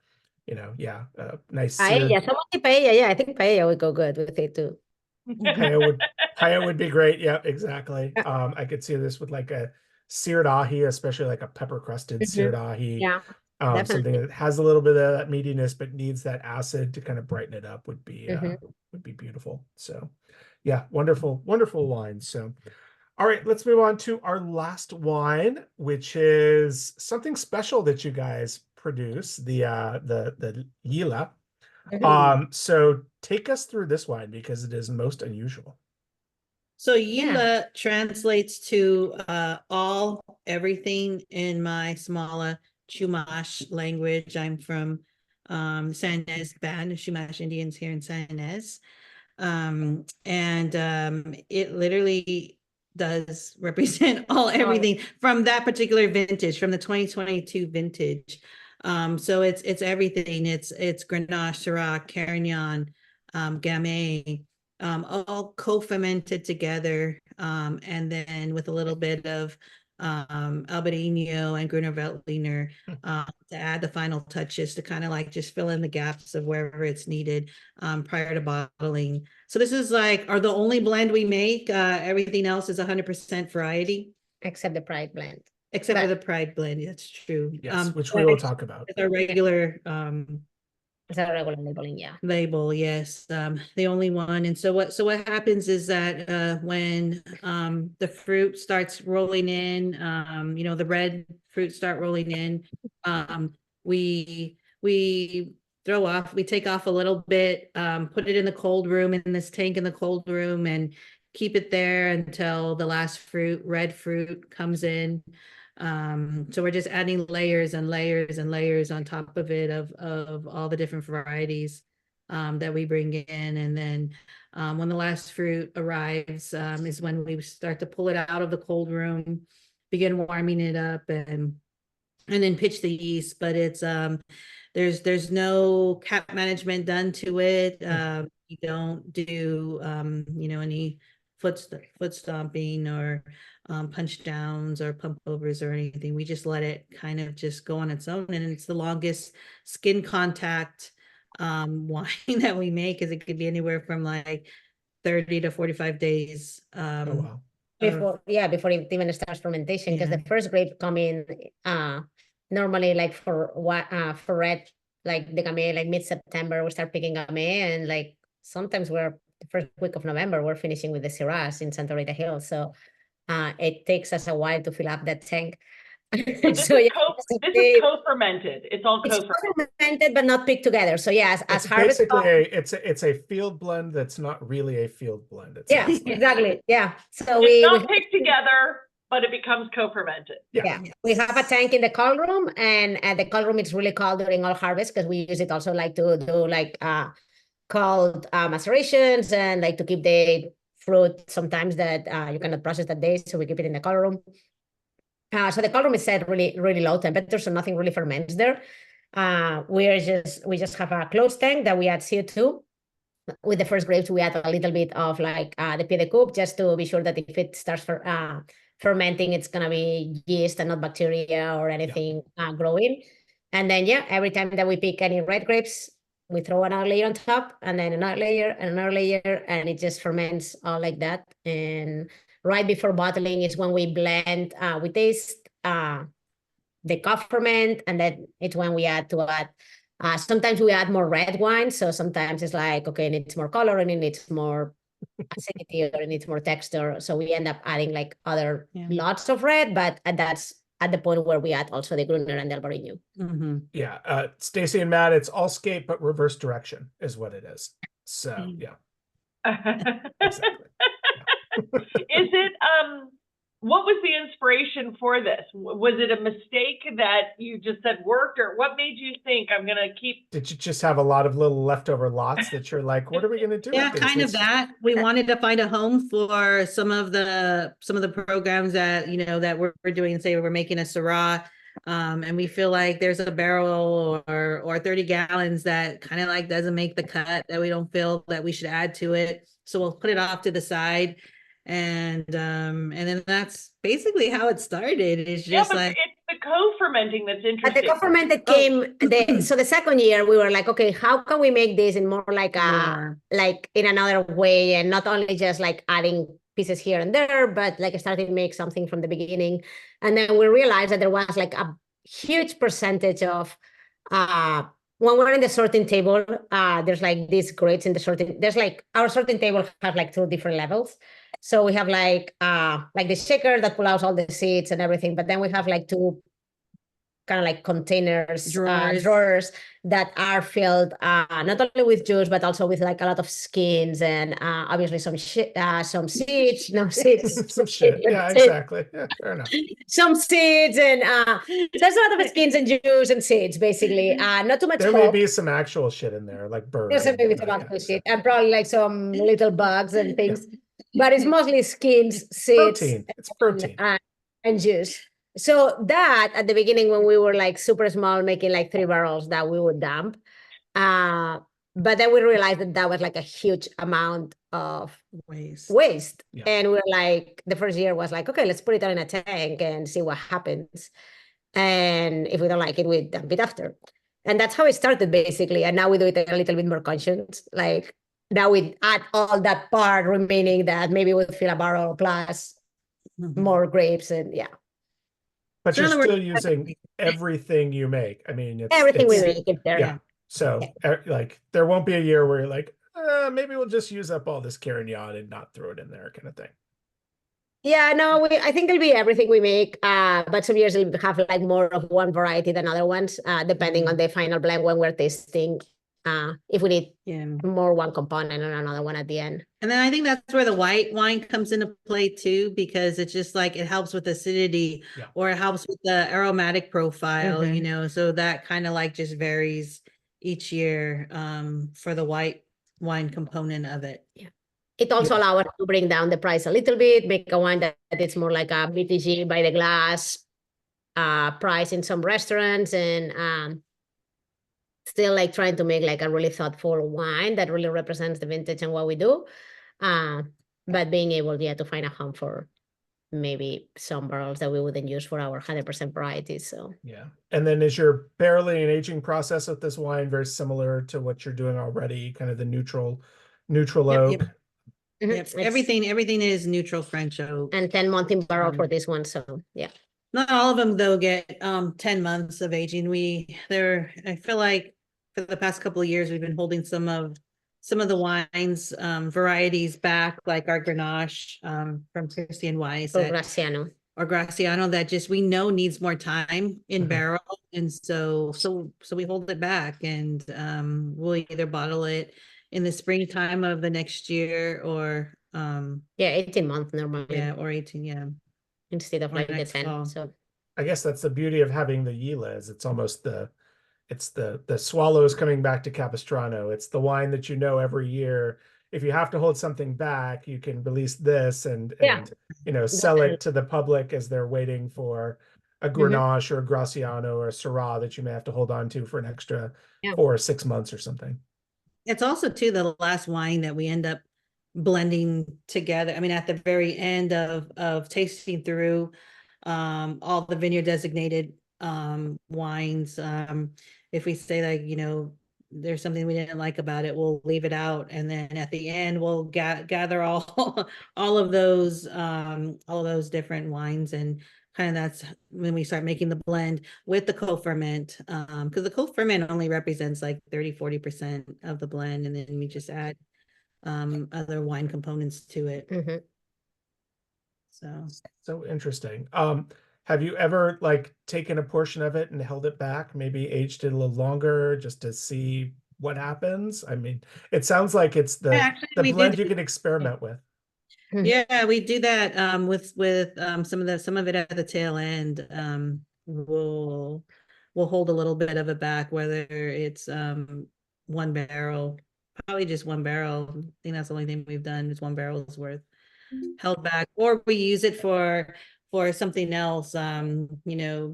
A: nice seared.
D: paella, someone say paella. Yeah, I think paella would go good with it too.
A: Paella would be great. Yeah, exactly. I could see this with like a seared ahi, especially like a pepper crusted seared ahi.
D: Yeah,
A: Something that has a little bit of that meatiness but needs that acid to kind of brighten it up would be beautiful. So yeah, wonderful wine. So all right, let's move on to our last wine, which is something special that you guys produce, the Yila. So take us through this wine because it is most unusual.
C: So Yila translates to everything in my Smala Chumash language. I'm from San Ynez band of Chumash Indians here in San Ynez. It literally does represent everything from that particular vintage, from the 2022 vintage. So it's everything. It's Grenache, Syrah, Carignan, Gamay, all co-fermented together, and then with a little bit of Albarino and Gruner Veltliner to add the final touches to kind of like just fill in the gaps of wherever it's needed prior to bottling. So this is like the only blend we make. Everything else is 100% variety.
D: Except the Pride blend.
C: Except for
D: But-
C: the Pride blend, that's true.
A: Yes, which we will talk about.
C: It's our regular
D: It's a regular labeling, yeah.
C: label, yes, the only one. And so what happens is that when the fruit starts rolling in, the red fruit start rolling in, we take off a little bit, put it in the cold room, in this tank in the cold room, and keep it there until the last red fruit comes in. So we're just adding layers and layers and layers on top of it of all the different varieties that we bring in. And then when the last fruit arrives is when we start to pull it out of the cold room, begin warming it up, and then pitch the yeast. But it's there's no cap management done to it. You don't do any foot stomping or punch downs or pump overs or anything. We just let it kind of just go on its own, and it's the longest skin contact wine that we make, because it could be anywhere from like 30 to 45 days.
A: Oh, wow.
D: Before it even starts fermentation, because
C: Yeah.
D: the first grape come in normally like for red, like the Gamay, like mid-September we start picking Gamay, and like sometimes we're the first week of November we're finishing with the Syrah in Santa Rita Hills. So it takes us a while to fill up that tank.
B: This
D: So
B: is
D: yeah,
B: co-fermented. It's all
D: it's
B: co-fermented.
D: fermented but not picked together. So yeah, as
A: It's
D: harvest
A: basically it's a field blend that's not really a field blend. It's
D: yeah, exactly. Yeah. So
B: It's
D: we
B: not picked together, but it becomes co-fermented.
D: yeah, we have a tank in the cold room, and the cold room is really cold during all harvest, because we use it also like to do like cold macerations, and like to keep the fruit sometimes that you cannot process that day, so we keep it in the cold room. So the cold room is set really, really low temperature, so nothing really ferments there. We just have a closed tank that we add CO2. With the first grapes, we add a little bit of like the pied de coupe, just to be sure that if it starts fermenting, it's gonna be yeast and not bacteria or anything growing. And then every time that we pick any red grapes, we throw another layer on top, and then another layer and another layer, and it just ferments all like that. And right before bottling is when we blend, we taste the cough ferment, and then it's when we add sometimes we add more red wine. So sometimes it's like, okay, it needs more color, and it needs more acidity, or it needs more texture. So we end up adding like other lots of red, but that's at the point where we add also the Gruner and the Albarino.
C: Mm-hmm.
A: Yeah. Stacy and Matt, it's all skate, but reverse direction is what it is. So yeah. Exactly.
B: Is it what was the inspiration for this? Was it a mistake that you just said worked, or what made you think I'm gonna keep?
A: Did you just have a lot of little leftover lots that you're like, what are we gonna do?
C: Yeah,
A: with
C: kind
A: these?
C: of that. We wanted to find a home for some of the programs that that we're doing. Say we're making a Syrah, and we feel like there's a barrel or 30 gallons that kind of like doesn't make the cut, that we don't feel that we should add to it. So we'll put it off to the side, and then that's basically how it started. It's just
B: but
C: like
B: it's the co-fermenting that's
D: But
B: interesting.
D: the co-fermented came, so the second year we were like, okay, how can we make this in more like like in another way, and not only just like adding pieces here and there, but like starting to make something from the beginning. And then we realized that there was like a huge percentage of when we're in the sorting table, there's like these grades in the sorting. There's like our sorting table has like 2 different levels. So we have like the shaker that pulls out all the seeds and everything, but then we have like 2 kind of like containers, drawers that are filled not only with juice, but also with like a lot of skins and obviously some seeds, no seeds.
A: Some shit. Yeah, exactly. Yeah, fair enough.
D: Some seeds, and there's a lot of skins and juice and seeds, basically. Not too much
A: There
D: hope.
A: may be some actual shit in there, like birds.
D: There's maybe some actual shit, and probably like some little bugs and things. But it's mostly skins, seeds,
A: protein. It's protein.
D: And juice. So that at the beginning, when we were like super small, making like 3 barrels that we would dump, but then we realized that was like a huge amount of waste.
A: Yeah.
D: And we were like, the first year was like, okay, let's put it in a tank and see what happens. And if we don't like it, we dump it after. And that's how it started basically. And now we do it a little bit more conscious. Like now we add all that part remaining that maybe we'll fill a barrel plus more grapes, and
A: But
C: So in
A: you're
C: other
A: still
C: words,
A: using everything you make. I mean,
D: Everything we
A: it's
D: make is there.
A: yeah. So like there won't be a year where you're like, maybe we'll just use up all this Carignan and not throw it in there, kind of thing.
D: Yeah, no, I think it'll be everything we make. But some years it'll have like more of one variety than other ones, depending on the final blend when we're tasting. If we need
C: yeah.
D: more one component or another one at the end.
C: And then I think that's where the white wine comes into play too, because it's just like it helps with acidity or it helps with the aromatic profile, you know, so that kind of like just varies each year for the white wine component of it.
D: Yeah. It also allows us to bring down the price a little bit, make a wine that it's more like a BTG by the glass price in some restaurants, and still like trying to make like a really thoughtful wine that really represents the vintage and what we do. But being able, to find a home for maybe some barrels that we wouldn't use for our 100% varieties. So
A: yeah. And then is your barreling and aging process with this wine very similar to what you're doing already, kind of the neutral oak?
C: Yep. Everything is neutral French oak.
D: And 10-month in barrel for this one. So yeah.
C: Not all of them though get 10 months of aging. I feel like for the past couple of years we've been holding some of the wines varieties back, like our Grenache from Christian Weiss
D: or Graciano
C: that just we know needs more time in barrel, and so we hold it back, and we'll either bottle it in the springtime of the next year or
D: 18 months normally.
C: Or 18
D: instead of like the 10
C: fall.
D: So
A: I guess that's the beauty of having the Yila, is it's almost the swallows coming back to Capistrano. It's the wine that you know every year. If you have to hold something back, you can release this and sell it to the public as they're waiting for a Grenache or a Graciano or a Syrah that you may have to hold on to for an extra 4 or 6 months or something.
C: It's also too the last wine that we end up blending together. I mean, at the very end of tasting through all the vineyard designated wines, if we say like, there's something we didn't like about it, we'll leave it out, and then at the end we'll gather all of those different wines, and kind of that's when we start making the blend with the co-ferment, because the co-ferment only represents like 30-40% of the blend, and then we just add other wine components to it.
A: So interesting. Have you ever like taken a portion of it and held it back, maybe aged it a little longer just to see what happens? I mean, it sounds like it's the blend you can experiment with.
C: Yeah, we do that with some of it at the tail end. We'll hold a little bit of it back, whether it's one barrel, probably just one barrel. I think that's the only thing we've done is one barrel's worth held back, or we use it for something else, another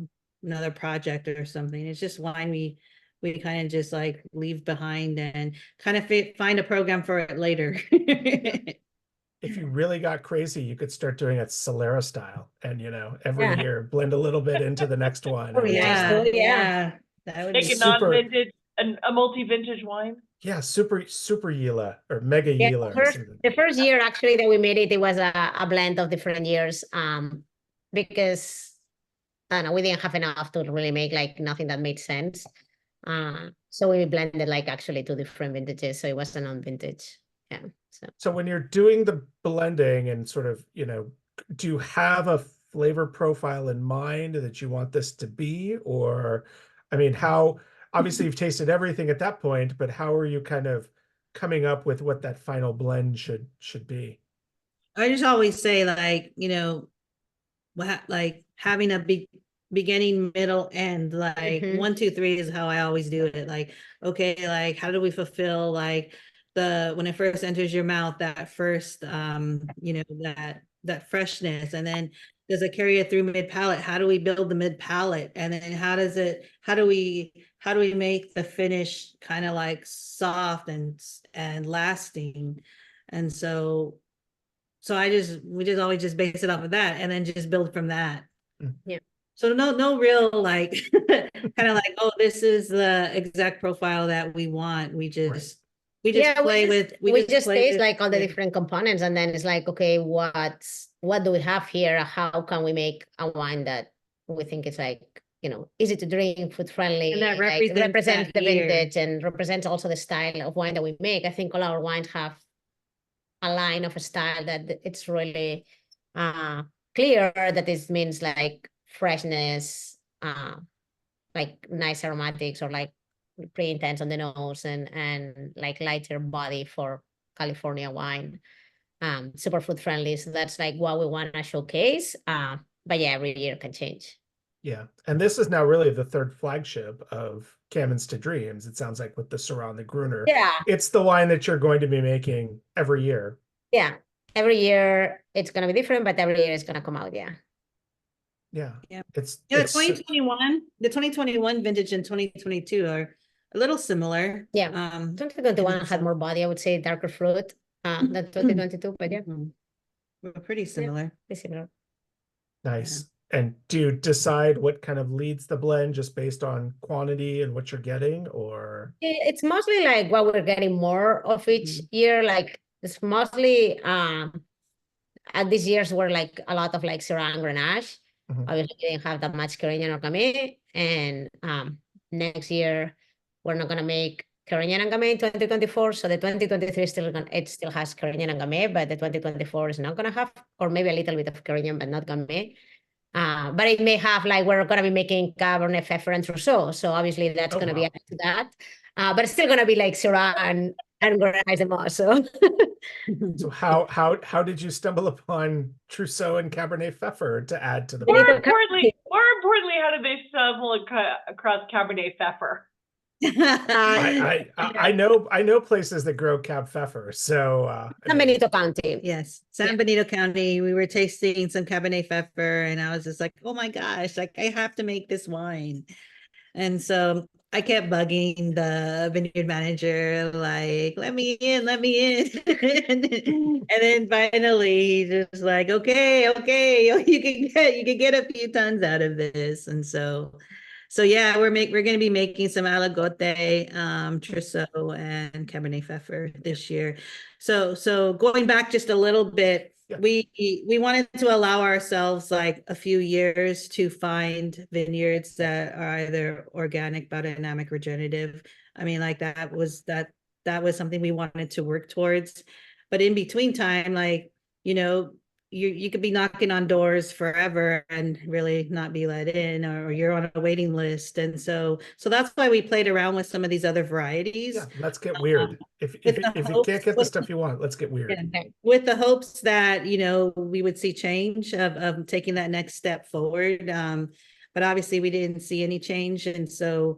C: project or something. It's just wine we kind of just like leave behind and kind of find a program for it later.
A: If you really got crazy, you could start doing it Solera style, and every year blend a little bit into the next one.
D: That would
B: Make
D: be
B: a non-vintage, a multi-vintage wine.
A: Yeah, super Yila or mega Yila.
D: The first year actually that we made it was a blend of different years, because I don't know, we didn't have enough to really make like nothing that made sense. So we blended like actually 2 different vintages, so it was a non-vintage.
A: So when you're doing the blending and sort of, do you have a flavor profile in mind that you want this to be? Or, I mean, obviously you've tasted everything at that point, but how are you kind of coming up with what that final blend should be?
C: I just always say like, like having a beginning, middle, end, like 1, 2, 3 is how I always do it. Like, okay, like how do we fulfill like when it first enters your mouth, that first, that freshness, and then does it carry it through mid palate? How do we build the mid palate? And then how do we make the finish kind of like soft and lasting? And so we just always just base it off of that and then just build from that.
D: Yeah.
C: So no real like kind of like, oh, this is the exact profile that we want. We just we just taste
D: like all the different components, and then it's like, okay, what do we have here? How can we make a wine that we think it's like, easy to drink, food friendly,
C: And that
D: like,
C: represents
D: represents the
C: that year.
D: vintage and represents also the style of wine that we make. I think all our wines have a line of a style that it's really clear that this means like freshness, like nice aromatics, or like pretty intense on the nose, and like lighter body for California wine. Super food friendly. So that's like what we want to showcase. But yeah, every year can change.
A: Yeah. And this is now really the third flagship of Camins to Dreams. It sounds like with the Syrah, the Gruner.
D: Yeah.
A: It's the wine that you're going to be making every year.
D: Yeah. Every year it's going to be different, but every year it's going to come out. Yeah.
A: Yeah.
C: Yeah.
A: It's
C: the 2021 vintage and 2022 are a little similar.
D: Yeah. 2021
C: and
D: had more body, I would say, darker fruit than 2022, but yeah.
C: We're pretty similar.
D: Pretty similar.
A: Nice. And do you decide what kind of leads the blend just based on quantity and what you're getting, or?
D: It's mostly like what we're getting more of each year. Like it's mostly at these years were like a lot of like Syrah and Grenache. Obviously we didn't have that much Carignan or Gamay. And next year we're not gonna make Carignan and Gamay in 2024. So the 2023 it still has Carignan and Gamay, but the 2024 is not gonna have, or maybe a little bit of Carignan, but not Gamay. But it may have, like, we're going to be making Cabernet Pfeffer and Trousseau. So obviously that's going to be added to that. But it's still going to be like Syrah and Grenache the most. So,
A: so how did you stumble upon Trousseau and Cabernet Pfeffer to add to the
B: More
A: blend?
B: importantly, how did they stumble across Cabernet Pfeffer?
A: I know places that grow Cab Pfeffer, so
D: San Benito County.
C: Yes, San Benito County. We were tasting some Cabernet Pfeffer, and I was just like, "Oh my gosh! Like I have to make this wine." And so I kept bugging the vineyard manager, like, "Let me in, let me in." and then finally, he just like, "Okay, you can get a few tons out of this." And so yeah, we're going to be making some Alagote, Trousseau, and Cabernet Pfeffer this year. So going back just a little bit, we wanted to allow ourselves like a few years to find vineyards that are either organic, biodynamic, regenerative. I mean, like that was something we wanted to work towards. But in between time, like, you could be knocking on doors forever and really not be let in, or you're on a waiting list. And so that's why we played around with some of these other varieties.
A: Yeah, let's get weird. If you can't get the stuff you want, let's get weird.
C: Yeah, with the hopes that, we would see change of taking that next step forward. But obviously we didn't see any change. And so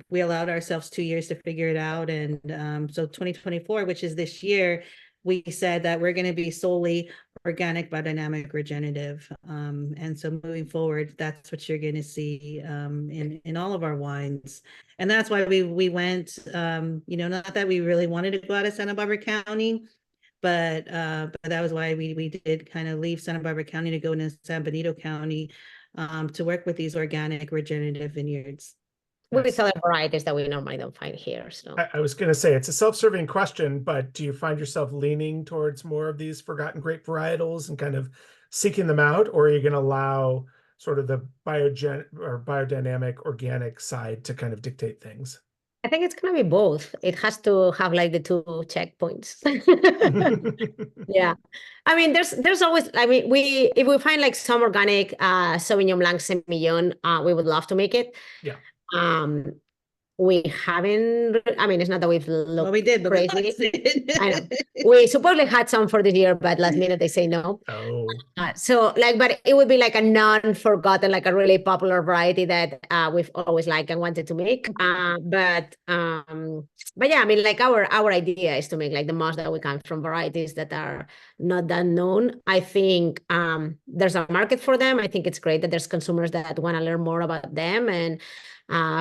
C: we allowed ourselves 2 years to figure it out. And so 2024, which is this year, we said that we're going to be solely organic, biodynamic, regenerative. And so moving forward, that's what you're going to see in all of our wines. And that's why we went, not that we really wanted to go out of Santa Barbara County, but that was why we did kind of leave Santa Barbara County to go into San Benito County to work with these organic, regenerative vineyards.
D: With other varieties that we normally don't find here. So
A: I was going to say, it's a self-serving question, but do you find yourself leaning towards more of these forgotten grape varietals and kind of seeking them out, or are you going to allow sort of the biodynamic organic side to kind of dictate things?
D: I think it's going to be both. It has to have like the two checkpoints. Yeah. I mean, there's always, if we find like some organic Sauvignon Blanc Semillon, we would love to make it.
A: Yeah.
D: We haven't, it's not that we've looked
C: well, we did, but
D: crazy. I know. We supposedly had some for this year, but last minute they say no.
A: Oh.
D: But it would be like a non-forgotten, like a really popular variety that we've always liked and wanted to make. But yeah, like our idea is to make like the most that we can from varieties that are not that known. I think there's a market for them. I think it's great that there's consumers that want to learn more about them, and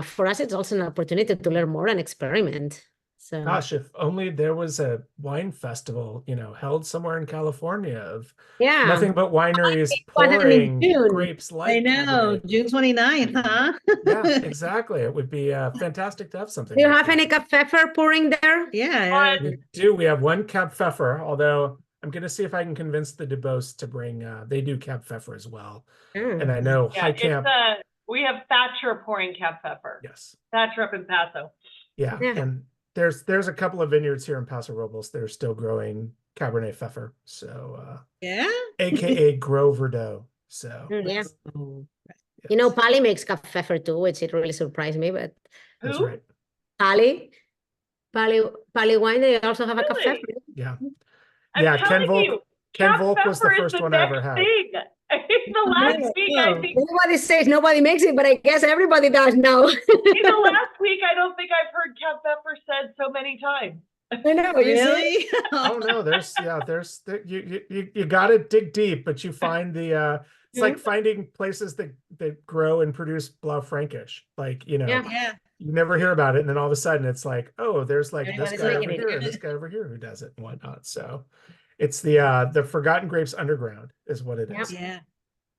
D: for us, it's also an opportunity to learn more and experiment. So,
A: gosh, if only there was a wine festival, held somewhere in California of nothing but wineries pouring grapes like
C: I know, June 29th, huh?
A: Yeah, exactly. It would be fantastic to have something.
D: Do you have any Cab Pfeffer pouring there?
C: Yeah,
A: we do. We have one Cab Pfeffer, although I'm gonna see if I can convince the DeBose to bring. They do Cab Pfeffer as well,
D: Mm.
A: and I know
B: Yeah,
A: High Camp.
B: we have Thatcher pouring Cab Pfeffer.
A: Yes.
B: Thatcher up in Paso.
A: Yeah,
D: Yeah.
A: and there's a couple of vineyards here in Paso Robles that are still growing Cabernet Pfeffer, so
C: Yeah.
A: AKA Gros Verdot. So
D: Yeah.
C: Oh,
D: You know,
A: yes,
D: Pali makes Cab Pfeffer too, which it really surprised me. But
A: that's
B: Who?
A: right.
D: Pali wine, they also have a Cab
B: Really?
D: Pfeffer.
A: Yeah,
B: I'm
A: yeah.
B: telling you,
A: Ken
B: Cab
A: Volk was the
B: Pfeffer is
A: first
B: the
A: one I ever
B: next
A: had.
B: thing. The last week, I think
D: Everybody says nobody makes it, but I guess everybody does now.
B: in the last week, I don't think I've heard Cab Pfeffer said so many times.
D: I know. You see?
C: Really?
A: Oh no, you got to dig deep, but you find the it's like finding places that grow and produce Blaufränkisch. Like,
D: Yeah.
C: Yeah.
A: you never hear about it, and then all of a sudden it's like, oh, there's like this
C: Everybody's
A: guy over
C: making it.
A: here and this guy over here who does it and whatnot. So it's the Forgotten Grapes Underground is what it is.
C: Yeah.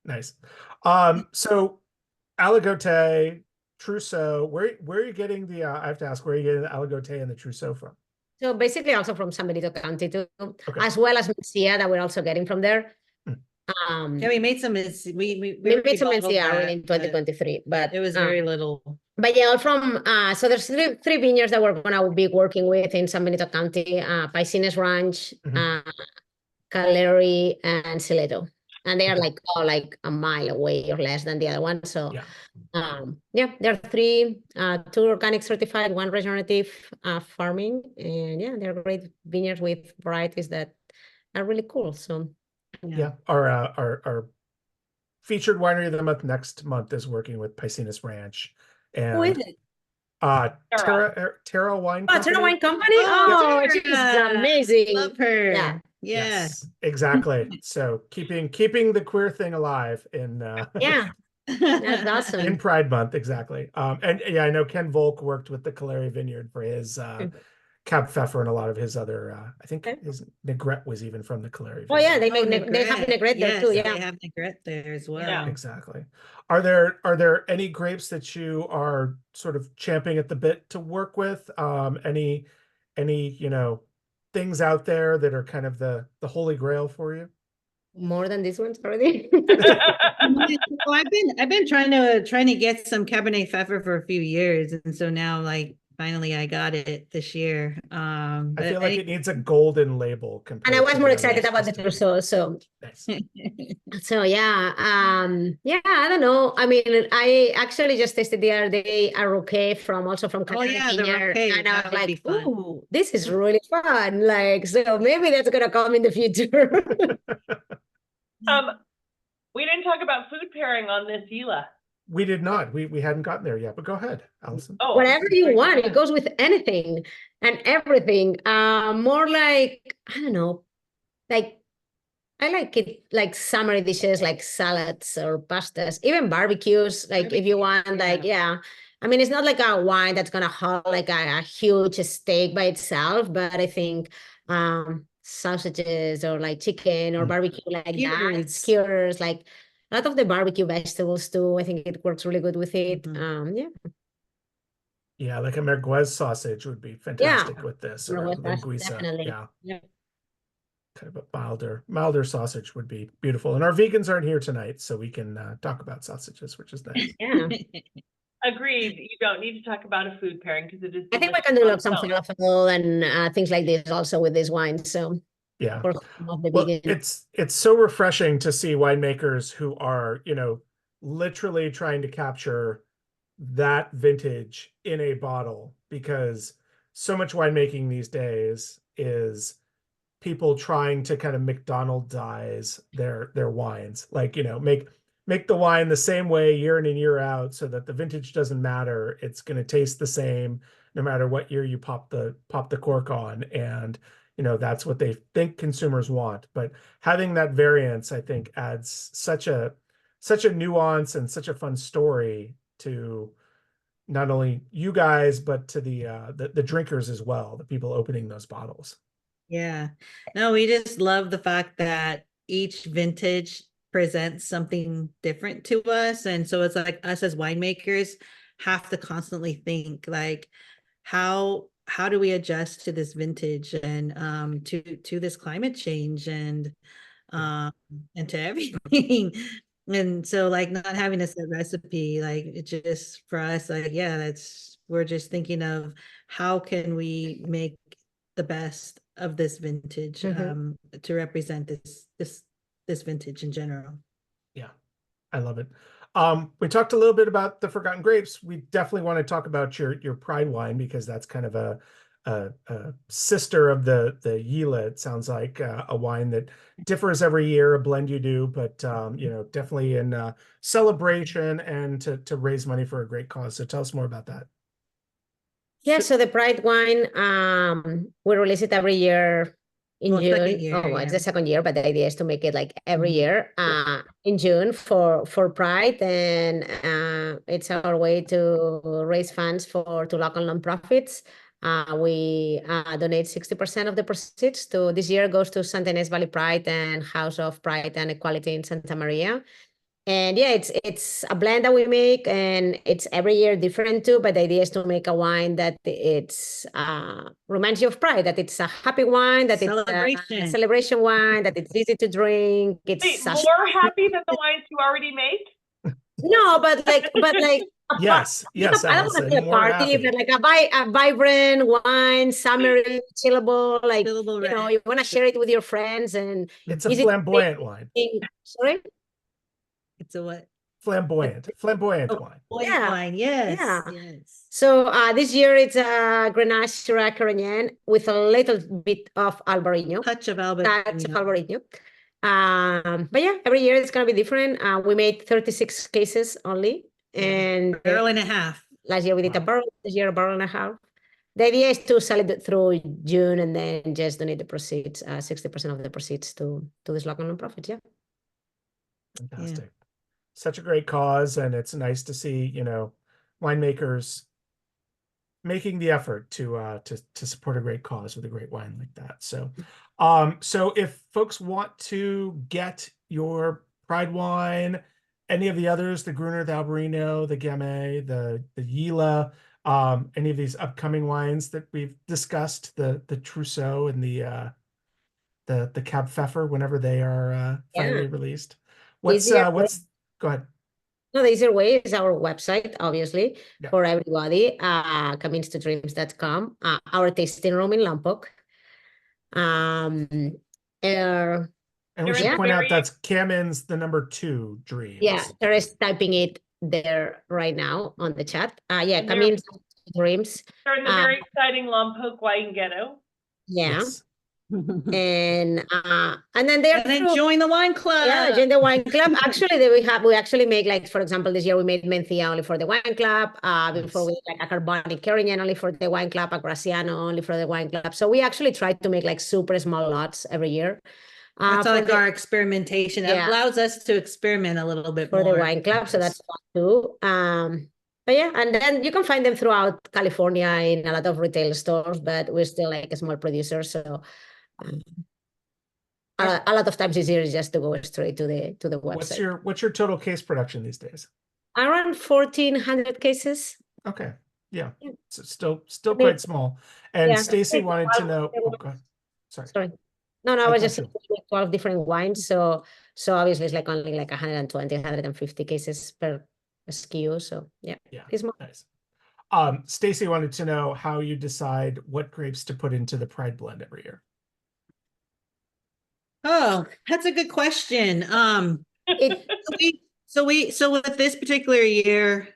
A: Nice. So Aligoté, Trousseau, where are you getting the I have to ask, where are you getting the Aligoté and the Trousseau from?
D: So basically also from San Benito County too,
A: Okay.
D: as well as Mencia that we're also getting from there.
A: Hmm.
C: Yeah, we made some. We
D: made some
C: rebottled
D: Mencia
C: that,
D: early in 2023, but
C: it was very little.
D: But yeah, all from so there's three vineyards that we're gonna be working with in San Benito County, Paisines Ranch, Caleri, and Sileto. And they are like all like a mile away or less than the other one. So
A: yeah,
D: there are three, two organic certified, one regenerative farming, and yeah, they're great vineyards with varieties that are really cool. So
A: yeah. Our featured winery of the month next month is working with Paisines Ranch and
C: Who is it?
A: Terra Wine Company.
D: Terra Wine Company.
C: Oh,
D: She's
C: Tara.
D: amazing.
C: Love her.
D: Yeah.
A: Yes, exactly. So keeping the queer thing alive in
D: Yeah. That's awesome.
A: in Pride Month, exactly. And yeah, I know Ken Volk worked with the Caleri Vineyard for his Cab Pfeffer and a lot of his other. I think his Negrette was even from the Caleri Vineyard.
D: Oh yeah, they have Negrette there too. Yeah,
C: they have Negrette there as well.
B: Yeah.
A: Exactly. Are there any grapes that you are sort of champing at the bit to work with? Any things out there that are kind of the holy grail for you?
D: More than these ones already.
C: Well, I've been trying to get some Cabernet Pfeffer for a few years, and so now like finally I got it this year.
A: I feel like it needs a golden label.
D: And I was more excited about the Trousseau. So
A: nice.
D: So yeah, I don't know. I mean, I actually just tasted the other day a Roquet from California,
C: the Roquet,
D: and I was like,
C: fun.
D: ooh, this is really fun. Like, so maybe that's gonna come in the future.
B: We didn't talk about food pairing on this Yila.
A: We did not. We hadn't gotten there yet, but go ahead, Allison.
B: Oh,
D: Whatever you want, it goes with anything and everything. More like, I don't know, like I like it like summery dishes like salads or pastas, even barbecues. Like if you want, like, yeah. I mean, it's not like a wine that's gonna hold like a huge steak by itself, but I think sausages or like chicken or barbecue like that, skewers, like a lot of the barbecue vegetables too. I think it works really good with it.
A: Yeah, like a merguez sausage would be fantastic with this. Or linguiça.
D: Definitely.
A: Yeah. Kind of a milder sausage would be beautiful. And our vegans aren't here tonight, so we can talk about sausages, which is nice.
D: Yeah.
B: Agreed. You don't need to talk about a food pairing because it is.
D: I think we can do like some falafel and things like this also with this wine. So
A: yeah,
D: well,
A: it's so refreshing to see winemakers who are, literally trying to capture that vintage in a bottle, because so much winemaking these days is people trying to kind of McDonald's-ize their wines, like, make the wine the same way year in and year out so that the vintage doesn't matter. It's going to taste the same no matter what year you pop the cork on. And, that's what they think consumers want. But having that variance, I think, adds such a nuance and such a fun story to not only you guys, but to the drinkers as well, the people opening those bottles.
C: Yeah. No, we just love the fact that each vintage presents something different to us. And so it's like us as winemakers have to constantly think like, how how do we adjust to this vintage and to this climate change and to everything. And so like not having a set recipe, like it just for us, like, yeah, we're just thinking of how can we make the best of this vintage to represent this vintage in general.
A: Yeah, I love it. We talked a little bit about the Forgotten Grapes. We definitely want to talk about your Pride wine, because that's kind of a sister of the Yila. It sounds like a wine that differs every year, a blend you do, but you know, definitely in celebration and to raise money for a great cause. So tell us more about that.
D: Yeah, so the Pride wine, we release it every year in June. It's the second year, but the idea is to make it like every year in June for Pride, and it's our way to raise funds to local nonprofits. We donate 60% of the proceeds to this year goes to Santa Ynez Valley Pride and House of Pride and Equality in Santa Maria. And yeah, it's a blend that we make, and it's every year different too. But the idea is to make a wine that it's reminds you of Pride, that it's a happy wine, that it's a celebration wine, that it's easy to drink. It's
B: more happy than the wines you already make.
D: No, but like
A: yes,
D: I don't want to be a party, but like a vibrant wine, summery, chillable, like chillable, you know, you want to share it with your friends, and
A: it's a flamboyant wine.
D: Sorry.
C: It's a what?
A: Flamboyant wine.
C: Wine, yes.
D: Yeah.
C: Yes.
D: So this year it's a Grenache Syrah Carignan with a little bit of Albarino.
C: Touch of Albarino.
D: But yeah, every year it's gonna be different. We made 36 cases only, and
C: a barrel and a half.
D: Last year we did a barrel. This year a barrel and a half. The idea is to sell it through June and then just donate the proceeds, 60% of the proceeds to this local nonprofit. Yeah.
A: Fantastic. Such a great cause, and it's nice to see, you know, winemakers making the effort to support a great cause with a great wine like that. So so if folks want to get your Pride wine, any of the others, the Gruner, the Albarino, the Gamay, the Yila, any of these upcoming wines that we've discussed, the Trousseau and the Cab Pfeffer, whenever they are finally released. Go ahead.
D: No, the easier way is our website, obviously, for everybody, caminstodreams.com, our tasting room in Lompoc.
A: And we should point out that's Camins, the #2 Dreams.
D: Yeah, there is typing it there right now on the chat. Camins Dreams.
B: They're in the very exciting Lompoc wine ghetto.
D: Yeah.
A: Yes.
D: And then
C: join the wine club.
D: Yeah, join the wine club. Actually, we actually make, like, for example, this year we made Mencia only for the wine club. Before we did like a carbonic Carignan only for the wine club, a Graciano only for the wine club. So we actually try to make like super small lots every year.
C: That's like our experimentation. It allows us to experiment a little bit
D: for
C: more.
D: the wine club. So that's fun too. But yeah, and then you can find them throughout California in a lot of retail stores, but we're still like a small producer. So a lot of times it's easier just to go straight to the website.
A: What's your total case production these days?
D: Around 1,400 cases.
A: Okay, yeah, so still quite small. And Stacy wanted to know. Oh, go ahead. Sorry.
D: No, I was just saying 12 different wines. So obviously it's like only like 120, 150 cases per SKU. So yeah, it's more.
A: Nice. Stacy wanted to know how you decide what grapes to put into the Pride blend every year.
C: Oh, that's a good question. So with this particular year,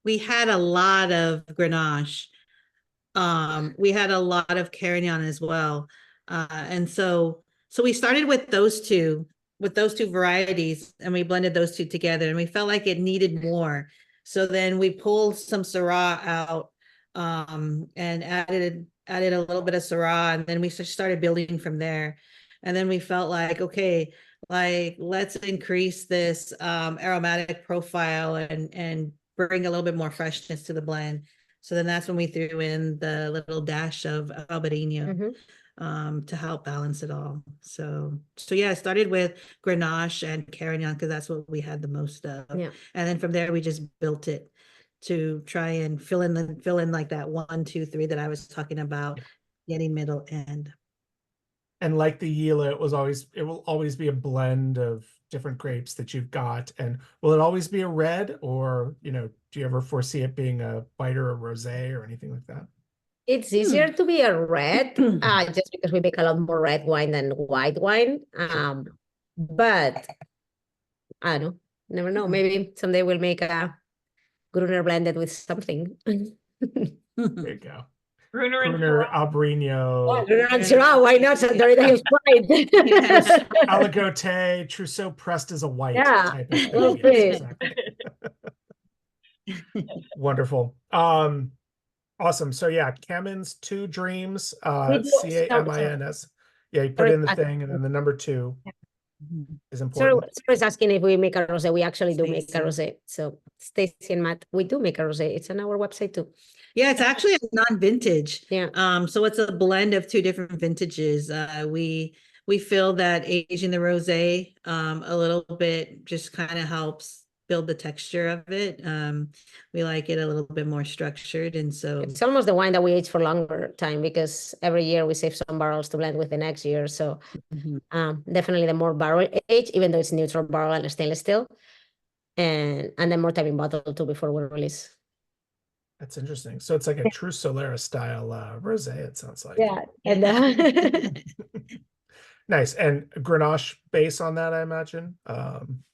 C: we had a lot of Grenache. We had a lot of Carignan as well. And so we started with those two varieties, and we blended those two together, and we felt like it needed more. So then we pulled some Syrah out, and added a little bit of Syrah, and then we started building from there. And then we felt like, okay, like let's increase this aromatic profile and bring a little bit more freshness to the blend. So then that's when we threw in the little dash of Albarino to help balance it all. So yeah, I started with Grenache and Carignan because that's what we had the most of. Yeah. And then from there we just built it to try and fill in like that 1, 2, 3 that I was talking about, getting middle end.
A: And like the Yila, it will always be a blend of different grapes that you've got. And will it always be a red, or, do you ever foresee it being a white or a rosé or anything like that?
D: It's easier to be a red, just because we make a lot more red wine than white wine. But I don't know, never know. Maybe someday we'll make a Gruner blended with something.
A: There you go.
B: Gruner and
A: Gruner,
B: Syrah.
A: Albarino,
D: Gruner and Syrah, why not? So the Rita Hills Pride.
A: Aligoté, Trousseau pressed as a white
D: Yeah,
A: type of thing.
D: well
A: Yes,
D: put.
A: exactly. Wonderful. Awesome. So yeah, Camins 2 Dreams,
D: We do-
A: Camins. Yeah, you put
D: Sorry,
A: in the thing, and then the number 2 is important.
D: Sarah's asking if we make a rosé. We actually do make a
C: Stacy.
D: rosé. So Stacy and Matt, we do make a rosé. It's on our website too.
C: Yeah, it's actually a non-vintage.
D: Yeah.
C: So it's a blend of 2 different vintages. We feel that aging the rosé a little bit just kind of helps build the texture of it. We like it a little bit more structured, and so
D: It's almost the wine that we age for longer time, because every year we save some barrels to blend with the next year. So definitely the more barrel age, even though it's neutral barrel and stainless steel, and then more time in bottle too before we release.
A: That's interesting. So it's like a true Solera style rosé, it sounds like.
D: Yeah. And
A: Nice. And Grenache base on that, I imagine.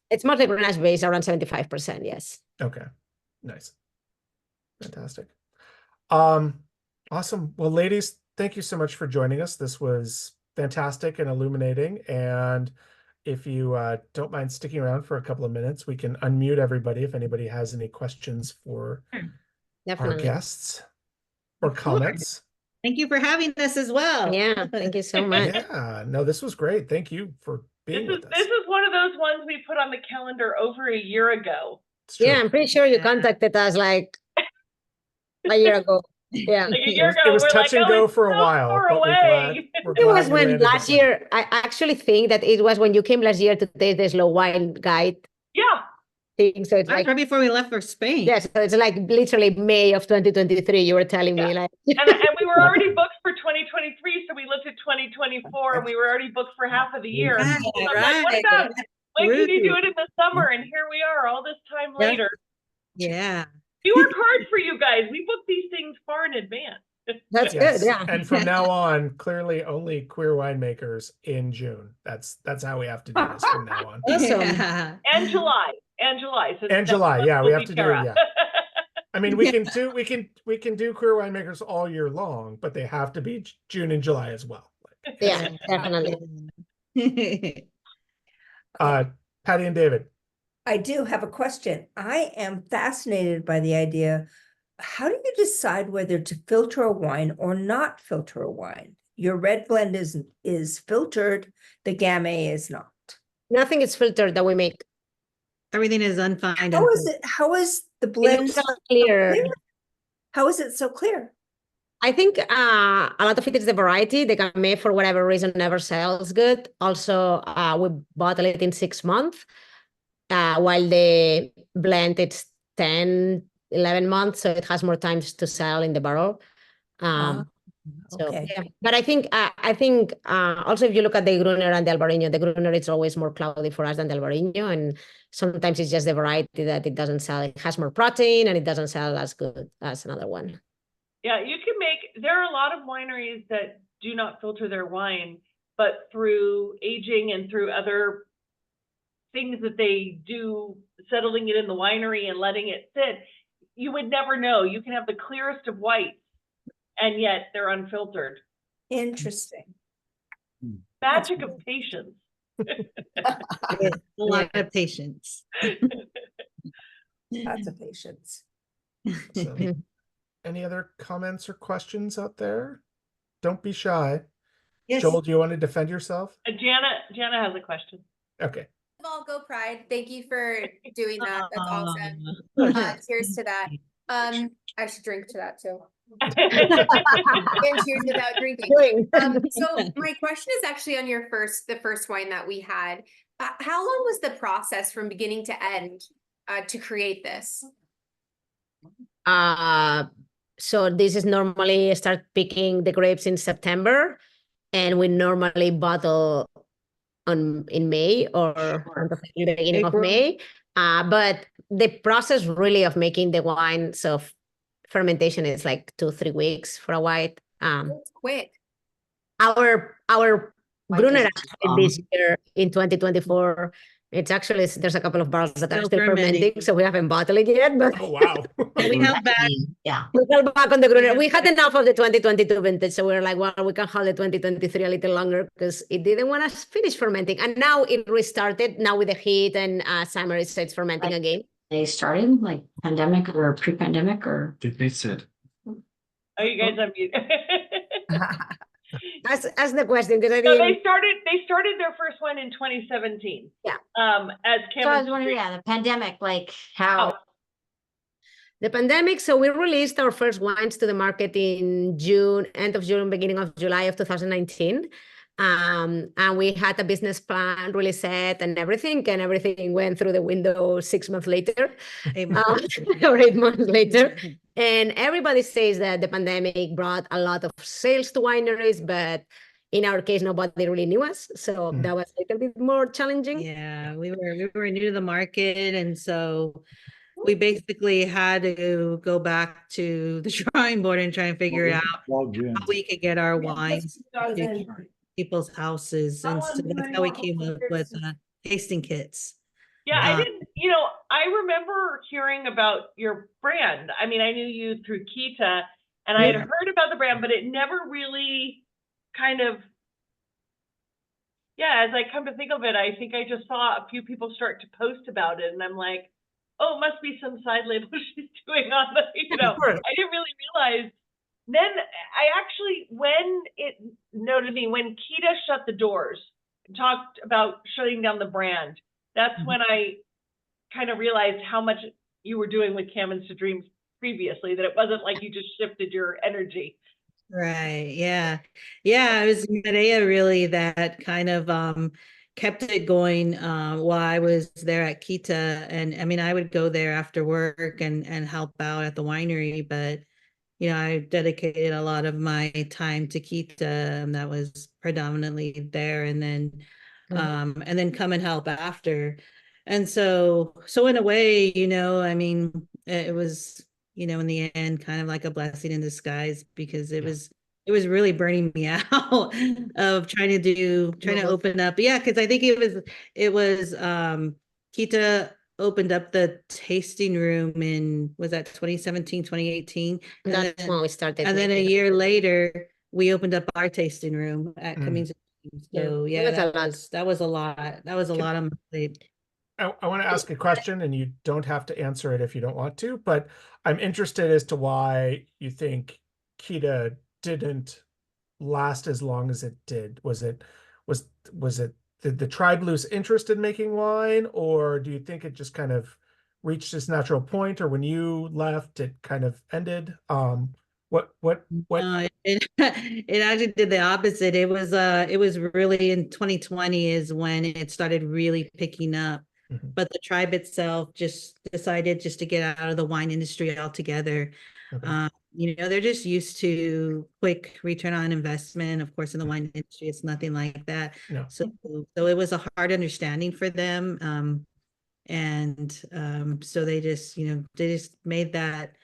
D: it's mostly Grenache based, around 75%. Yes.
A: Okay. Nice. Fantastic. Awesome. Well, ladies, thank you so much for joining us. This was fantastic and illuminating. And if you don't mind sticking around for a couple of minutes, we can unmute everybody if anybody has any questions for our guests or comments.
C: thank you for having us as well.
D: Yeah, thank you so much.
A: Yeah, no, this was great. Thank you for being with us.
B: This is one of those ones we put on the calendar over a year ago.
D: Yeah, I'm pretty sure you contacted us like a year ago. Yeah.
B: Like a year ago,
A: It was
B: we're
A: touch
B: like,
A: and go
B: it's
A: for a
B: so
A: while,
B: far
A: but
B: away.
A: we're
D: It
A: glad
D: was
A: you
D: when
A: landed
D: last
A: this one.
D: year, I actually think that it was when you came last year to taste the slow wine guide
B: Yeah.
D: thing. So it's
C: That's
D: like,
C: right before we left for Spain.
D: yeah, so it's like literally May of 2023. You were telling me like,
B: And we were already booked for 2023, so we looked at 2024, and we were already booked for half of the year.
C: Right,
B: So I'm like, what about, when can you do it in the summer? And here we are all this time later.
C: Yeah.
B: We work hard for you guys. We book these things far in advance.
D: that's good. Yeah.
A: And from now on, clearly only queer winemakers in June. That's how we have to do this from now on.
D: Awesome.
C: Yeah.
B: And July. So
A: And July, yeah, we have to do it.
B: Tara.
A: Yeah, I mean, we can do queer winemakers all year long, but they have to be June and July as well.
D: Yeah, definitely.
A: Patty and David.
E: I do have a question. I am fascinated by the idea. How do you decide whether to filter a wine or not filter a wine? Your red blend is filtered, the Gamay is not.
D: Nothing is filtered that we make.
C: Everything is unfined.
E: How is the
D: It
E: blend
D: looks clear.
E: clear? How is it so clear?
D: I think a lot of it is the variety. The Gamay, for whatever reason, never sells good. Also, we bottle it in 6 months, while the blend it's 10, 11 months, so it has more time to sell in the barrel. So,
E: Okay.
D: yeah. But I think also if you look at the Gruner and the Albarino, the Gruner it's always more cloudy for us than the Albarino, and sometimes it's just the variety that it doesn't sell. It has more protein and it doesn't sell as good as another one.
B: Yeah, you can make, there are a lot of wineries that do not filter their wine, but through aging and through other things that they do, settling it in the winery and letting it sit, you would never know. You can have the clearest of whites, and yet they're unfiltered.
E: Interesting.
B: Magic of patience.
C: A lot of patience.
E: Lots of patience.
A: So, any other comments or questions out there? Don't be shy.
C: Yes.
A: Joel, do you want to defend yourself?
B: Jana has a question.
A: Okay.
F: All go Pride. Thank you for doing that. That's awesome. Cheers to that. I should drink to that too. And cheers without drinking. So my question is actually on the first wine that we had. How long was the process from beginning to end to create this?
D: So this is normally start picking the grapes in September, and we normally bottle in May or on the beginning of May. But the process really of making the wine, so fermentation is like 2-3 weeks for a white.
F: It's quick.
D: Our
G: White
D: Gruner
G: doesn't take long.
D: this year in 2024, it's actually, there's a couple of barrels that are
C: Still
D: still fermenting,
C: fermenting.
D: so we haven't bottled it yet, but
A: Oh, wow.
C: We held back.
G: Yeah.
D: we held back on the Gruner. We had enough of the 2022 vintage, so we were like, well, we can hold the 2023 a little longer because it didn't want to finish fermenting. And now it restarted, now with the heat and summer, it's fermenting again.
G: They started like pandemic or pre-pandemic or?
H: Did they said?
B: Oh, you guys on mute.
D: Ask the question, because I
B: So
D: didn't.
B: they started their first one in 2017.
D: Yeah.
B: As
G: So I was
B: Camins
G: wondering, yeah, the pandemic, like how?
D: The pandemic, so we released our first wines to the market in June, end of June, beginning of July of 2019. And we had a business plan really set and everything went through the window 6 months later,
C: 8 months.
D: or 8 months later. And everybody says that the pandemic brought a lot of sales to wineries, but in our case, nobody really knew us. So that was a little bit more challenging.
C: Yeah, we were new to the market, and so we basically had to go back to the drawing board and try and figure out how we could get our wines to people's houses, and so that's how we came up with tasting kits.
B: Yeah, I didn't, I remember hearing about your brand. I mean, I knew you through Kita, and I had heard about the brand, but it never really kind of, as I come to think of it, I think I just saw a few people start to post about it, and I'm like, oh, it must be some side label she's doing on the, I didn't really realize. Then I actually, when it noted me, when Kita shut the doors and talked about shutting down the brand, that's when I kind of realized how much you were doing with Camins to Dreams previously, that it wasn't like you just shifted your energy.
C: Right. Yeah. Yeah. It was Mireia really that kind of kept it going while I was there at Kita. And I mean, I would go there after work and help out at the winery, but I dedicated a lot of my time to Kita, and that was predominantly there, and then come and help after. And so in a way, I mean, it was, in the end, kind of like a blessing in disguise, because it was really burning me out of trying to open up. Yeah, because I think it was Kita opened up the tasting room in, was that 2017, 2018?
D: That's when we started.
C: And then a year later, we opened up our tasting room at Camins. So that was a lot. That was a lot on my plate.
A: I want to ask a question, and you don't have to answer it if you don't want to, but I'm interested as to why you think Kita didn't last as long as it did. Was it the tribe lose interest in making wine, or do you think it just kind of reached its natural point, or when you left, it kind of ended? What?
C: It actually did the opposite. It was really in 2020 is when it started really picking up. But the tribe itself just decided just to get out of the wine industry altogether. Okay. They're just used to quick return on investment. Of course, in the wine industry, it's nothing like that. No. So it was a hard understanding for them. So they just made that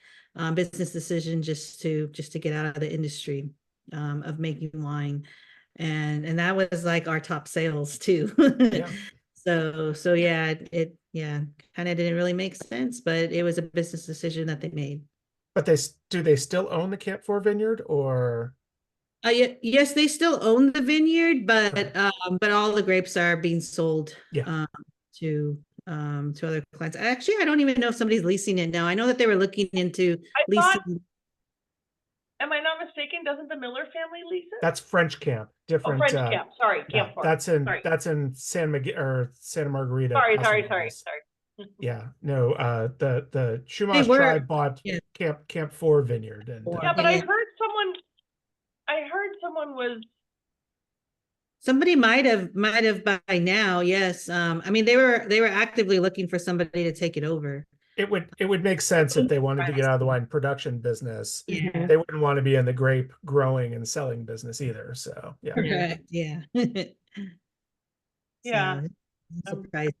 C: business decision just to get out of the industry of making wine. And that was like our top sales too. Yeah. So yeah, it kind of didn't really make sense, but it was a business decision that they made.
A: But do they still own the Camp 4 vineyard, or?
C: Yes, they still own the vineyard, but all the grapes are being sold to other clients. Actually, I don't even know if somebody's leasing it now. I know that they were looking into leasing.
B: Am I not mistaken? Doesn't the Miller family lease it?
A: That's French Camp. Different.
B: French Camp. Sorry, Camp 4.
A: That's in Santa Margarita.
B: Sorry.
A: Yeah, no. The Chumash tribe bought Camp 4 vineyard, and
B: but I heard someone was.
C: Somebody might have by now. Yes. I mean, they were actively looking for somebody to take it over.
A: it would make sense if they wanted to get out of the wine production business.
C: Yeah.
A: They wouldn't want to be in the grape growing and selling business either. So yeah.
C: Correct. Yeah.
B: Yeah.
C: So, surprised.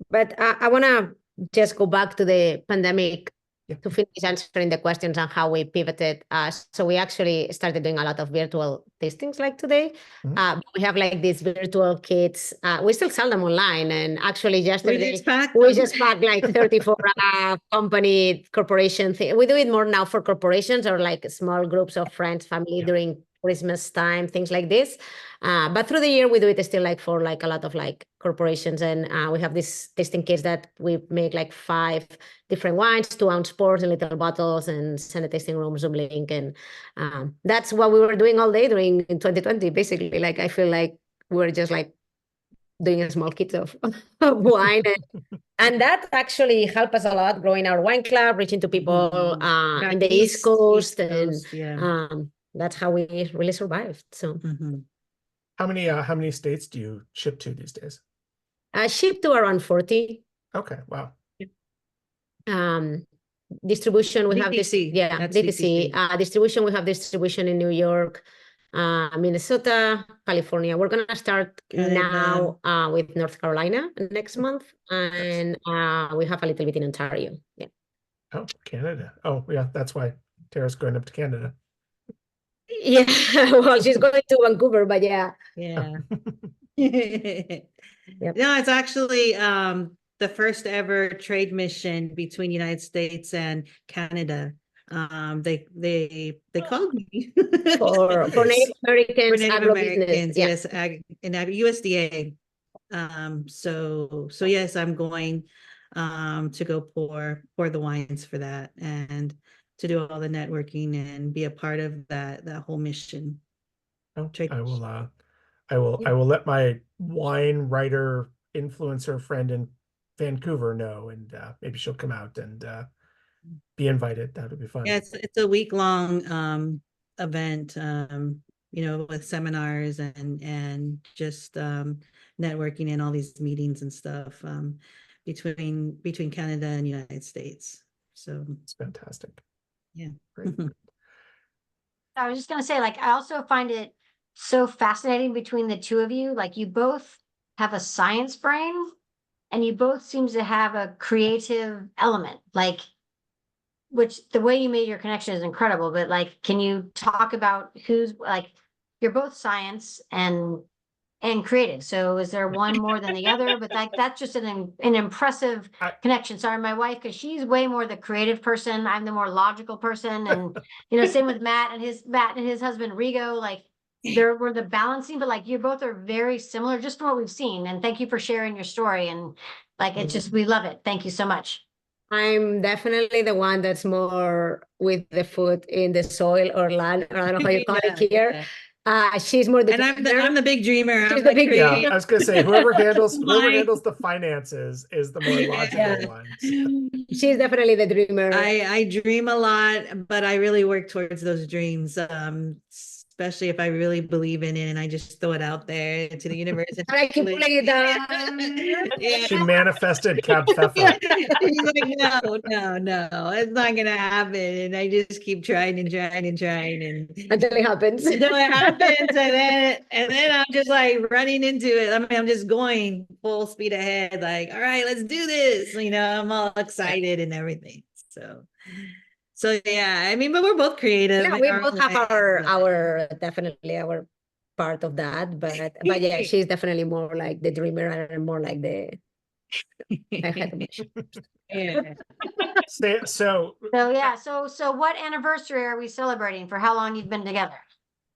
D: But I want to just go back to the pandemic
A: Yeah.
D: to finish answering the questions on how we pivoted. So we actually started doing a lot of virtual tastings like today.
A: Mhm.
D: We have like these virtual kits. We still sell them online. And actually
C: We
D: yesterday,
C: just packed
D: we
C: them.
D: just packed like 34 company corporation thing. We do it more now for corporations or like small groups of friends, family
A: Yeah.
D: during Christmas time, things like this. But through the year, we do it still like for like a lot of like corporations. And we have these tasting kits that we make like 5 different wines, 2-ounce pours in little bottles, and send a tasting room, Zoom link. And that's what we were doing all day during in 2020, basically. Like, I feel like we're just like doing a small kits of wine. And that actually helped us a lot growing our wine club, reaching to people in the East Coast.
C: Yeah.
D: That's how we really survived. So
A: How many states do you ship to these days?
D: I shipped to around 40.
A: Okay, wow.
D: Distribution, we have this,
C: DTC,
D: yeah,
C: that's
D: DTC.
C: DTC.
D: Distribution, we have distribution in New York, Minnesota, California. We're gonna start now with North Carolina next month, and we have a little bit in Ontario. Yeah.
A: Oh, Canada. Oh, yeah, that's why Tara's going up to Canada.
D: Yeah, well, she's going to Vancouver, but yeah.
C: Yeah. No, it's actually the first ever trade mission between United States and Canada. They called me
D: For Native Americans,
C: for Native
D: agro-business.
C: Americans,
D: Yeah.
C: yes, USDA. So yes, I'm going to go pour the wines for that and to do all the networking and be a part of that whole mission.
A: Oh,
C: Trade
A: I will
C: mission.
A: I will let my wine writer influencer friend in Vancouver know, and maybe she'll come out and be invited. That would be fun.
C: Yeah, it's a week-long event, with seminars and just networking and all these meetings and stuff between Canada and United States. So
A: It's fantastic.
C: yeah.
A: Great.
G: I was just gonna say, like, I also find it so fascinating between the two of you. Like, you both have a science brain and you both seem to have a creative element, like, which the way you made your connection is incredible. But like, can you talk about who's like, you're both science and creative. So is there one more than the other? But like, that's just an impressive connection. Sorry, my wife, because she's way more the creative person. I'm the more logical person. And same with Matt and his husband Rigo. Like, there were the balancing, but like, you both are very similar just from what we've seen. And thank you for sharing your story. And like, it's just, we love it. Thank you so much.
D: I'm definitely the one that's more with the foot in the soil or land, or I don't know how you call it here.
C: Yeah.
D: She's more the
C: And I'm the big dreamer.
D: She's
C: I'm
D: the
C: like
D: big
A: Yeah,
C: creative.
A: I was gonna say whoever handles
C: Mine.
A: the finances is the more logical
D: Yeah.
A: one.
D: She's definitely the dreamer.
C: I dream a lot, but I really work towards those dreams. Especially if I really believe in it and I just throw it out there to the universe. And
D: I keep pulling it down.
C: Yeah.
A: She manifested Cab Pfeffer.
C: He's like, no, it's not gonna happen. And I just keep trying and
D: Until it happens.
C: until it happens, and then I'm just like running into it. I mean, I'm just going full speed ahead, like, all right, let's do this. I'm all excited and everything. So yeah, I mean, but we're both creative.
D: Yeah, we both have our definitely our part of that, but yeah, she's definitely more like the dreamer and more like the
C: Yeah.
A: So
G: Yeah. So what anniversary are we celebrating for how long you've been together?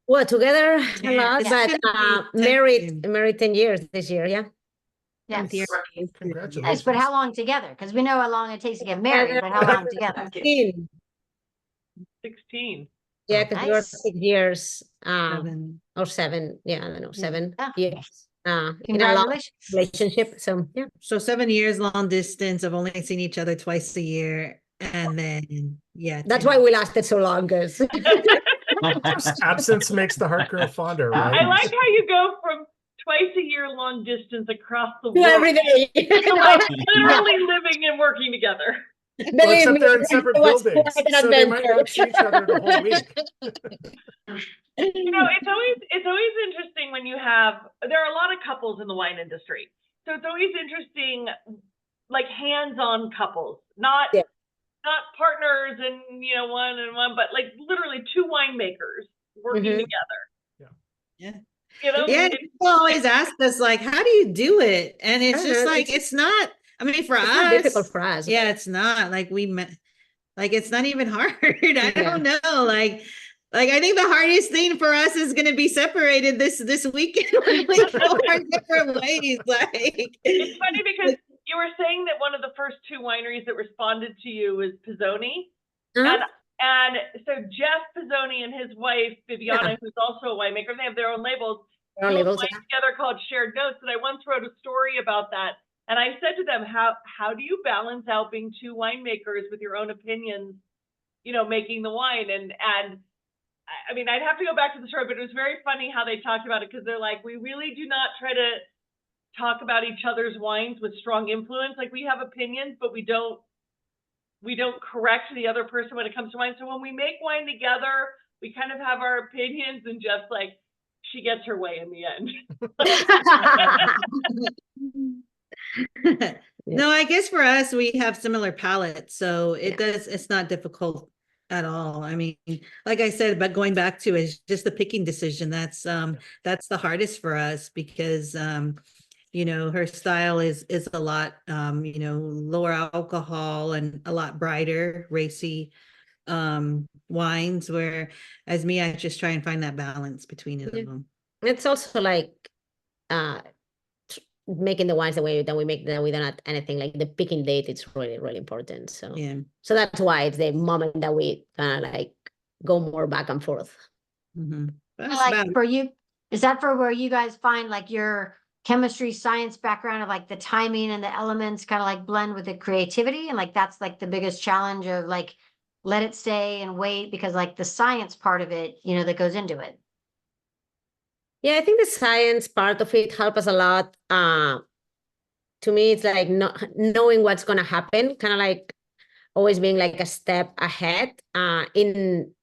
D: well, together a
C: Yeah,
D: lot,
C: it's
D: but
C: gonna be 10
D: married 10 years this year. Yeah.
G: Yes.
C: Year.
A: congratulations.
G: Yes, but how long together? Because we know how long it takes to get married, but how long together?
B: 16.
D: Yeah, because we were
G: Nice.
D: 6 years,
C: 7.
D: or 7. Yeah, I don't know, 7
G: Yeah.
D: years. In a long
G: Congratulations.
D: relationship. So yeah.
C: So 7 years long distance of only seeing each other twice a year. And then, yeah.
D: That's
C: 10
D: why we lasted so long, because
A: Absence makes the heart grow fonder,
B: I
A: right?
B: like how you go from twice a year long distance across the world
D: every day.
B: to like literally living and working together.
A: Well,
D: Believe
A: except
D: me,
A: they're in separate
D: it was
A: buildings,
D: quite an
A: so they might not
D: adventure.
A: see each other the whole week.
B: You know, it's always interesting when you have, there are a lot of couples in the wine industry. So it's always interesting, like hands-on couples, not
D: Yeah.
B: not partners and you know one and one, but like literally two winemakers working
D: Mhm.
B: together.
C: Yeah.
B: You know,
C: Yeah,
B: it's
C: people always ask us like, how do you do it? And it's
D: I don't
C: just
D: know,
C: like, it's not, I mean, for
D: It's not difficult
C: us,
D: for us.
C: yeah, it's not like like, it's not even hard. I
D: Yeah.
C: don't know. Like I think the hardest thing for us is going to be separated this weekend when we go our different ways. Like
B: It's funny because you were saying that one of the first two wineries that responded to you was Pizzoni.
D: Uh-huh.
B: And so Jeff Pizzoni and his wife, Viviana, who's also a winemaker, they have their own labels.
D: Their own
B: do a
D: labels,
B: wine together called Shared Notes. And I once wrote a story about that. And I said to them, how do you balance out being two winemakers with your own opinions, you know, making the wine? And I mean, I'd have to go back to the story, but it was very funny how they talked about it because they're like, we really do not try to talk about each other's wines with strong influence. Like we have opinions, but we don't correct the other person when it comes to wine. So when we make wine together, we kind of have our opinions and just like, she gets her way in the end.
C: No, I guess for us, we have similar palates, so it's not difficult at all. I mean, like I said, but going back to is just the picking decision. That's the hardest for us because you know, her style is a lot you know, lower alcohol and a lot brighter, racy wines, where as me, I just try and find that balance between it.
D: Yeah. It's also like making the wines the way that we make that we don't add anything, like the picking date, it's really, really important. So
C: Yeah.
D: so that's why it's the moment that we kind of like go more back and forth.
C: Mm-hmm.
G: Like for you, is that for where you guys find like your chemistry science background of like the timing and the elements kind of like blend with the creativity, and like that's like the biggest challenge of like let it stay and wait, because like the science part of it, you know, that goes into it.
D: Yeah, I think the science part of it helps us a lot. To me, it's like knowing what's going to happen, kind of like always being like a step ahead. In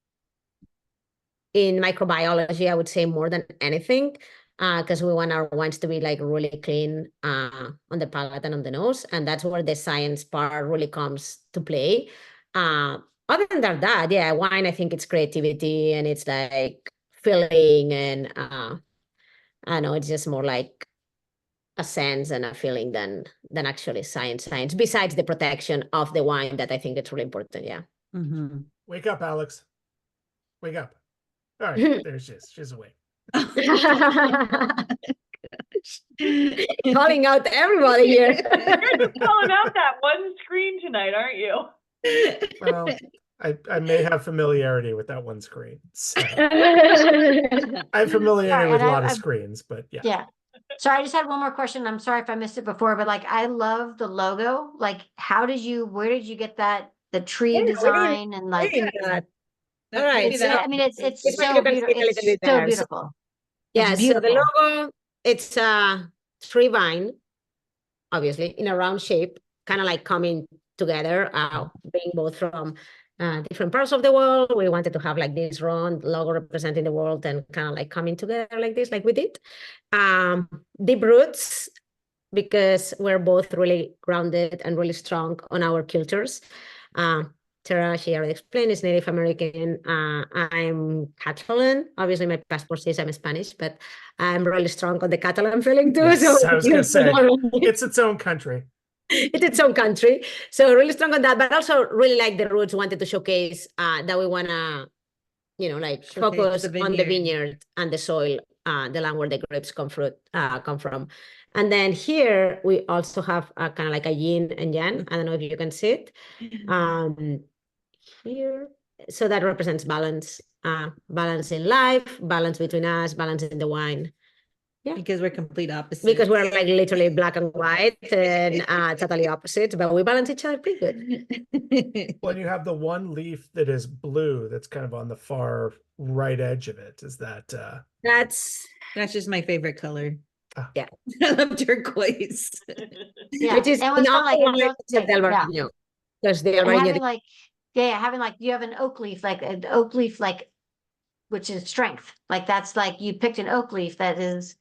D: microbiology, I would say more than anything, because we want our wines to be like really clean on the palate and on the nose, and that's where the science part really comes to play. Other than that, yeah, wine, I think it's creativity and it's like feeling and I know it's just more like a sense and a feeling than actually science. Besides the protection of the wine, that I think it's really important. Yeah.
C: Mm-hmm.
A: Wake up, Alex. Wake up. All right, there she is. She's awake.
D: Calling out everybody here.
B: You're just calling out that one screen tonight, aren't you?
A: Well, I may have familiarity with that one screen. So. I have familiarity with a lot of screens, but yeah.
G: Yeah. Sorry, I just had one more question. I'm sorry if I missed it before, but like I love the logo. Like, where did you get that, the tree design and like
D: all right.
G: I mean, it's so beautiful. It's so beautiful.
D: Yeah,
G: It's beautiful.
D: so the logo, it's a tree vine, obviously, in a round shape, kind of like coming together, being both from different parts of the world. We wanted to have like this round logo representing the world and kind of like coming together like this, like we did. Deep roots, because we're both really grounded and really strong on our cultures. Tara, she already explained, is Native American. I'm Catalan. Obviously, my passport says I'm Spanish, but I'm really strong on the Catalan feeling too.
A: Yes,
D: so
A: I was going to say, it's its own country.
D: It's its own country. So really strong on that, but also really like the roots, wanted to showcase that we want to, you know, like focus on the vineyard and the soil, the land where the grapes come from. And then here we also have kind of like a yin and yang. I don't know if you can see it. Here, so that represents balance, balance in life, balance between us, balance in the wine. Yeah,
C: because we're complete opposites.
D: Because we're like literally black and white and totally opposite, but we balance each other pretty good.
A: Well, you have the one leaf that is blue that's kind of on the far right edge of it. Is that
D: that's
C: just my favorite color.
D: Yeah.
C: I love turquoise.
G: Yeah.
D: Which is
G: and what's
D: not
G: like
D: Albarino. because the
G: And
D: Albarino
G: having like, yeah, having like, you have an oak leaf, like an oak leaf, like, which is strength. Like that's like, you picked an oak leaf that is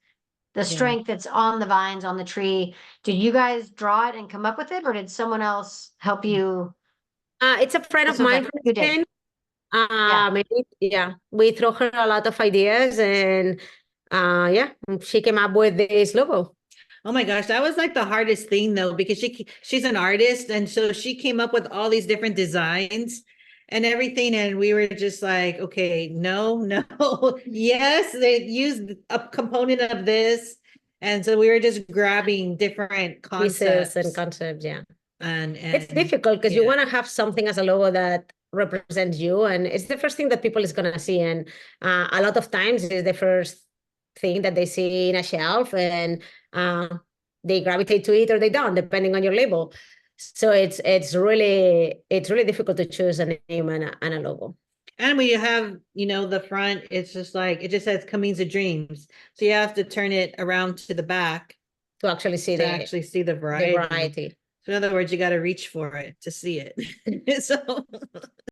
G: the strength that's on the vines, on the tree. Did you guys draw it and come up with it, or did someone else help you?
D: it's a friend of
G: Also,
D: mine
G: like,
D: from
G: you did.
D: Spain.
G: Yeah.
D: Maybe, yeah, we throw her a lot of ideas, and yeah, she came up with this logo.
C: Oh my gosh, that was like the hardest thing though, because she's an artist, and so she came up with all these different designs and everything, and we were just like, okay, no, yes, they used a component of this, and so we were just grabbing different
D: Pieces and
C: concepts,
D: concepts, yeah.
C: and
D: It's difficult because you
C: yeah.
D: want to have something as a logo that represents you, and it's the first thing that people is gonna see, and a lot of times it's the first thing that they see in a shelf, and they gravitate to it or they don't, depending on your label. So it's really difficult to choose a name and a logo.
C: And when you have, the front, it's just like, it just says Camins of Dreams. So you have to turn it around to the back
D: To actually see
C: the variety.
D: variety.
C: So in other words, you got to reach for it to see it. So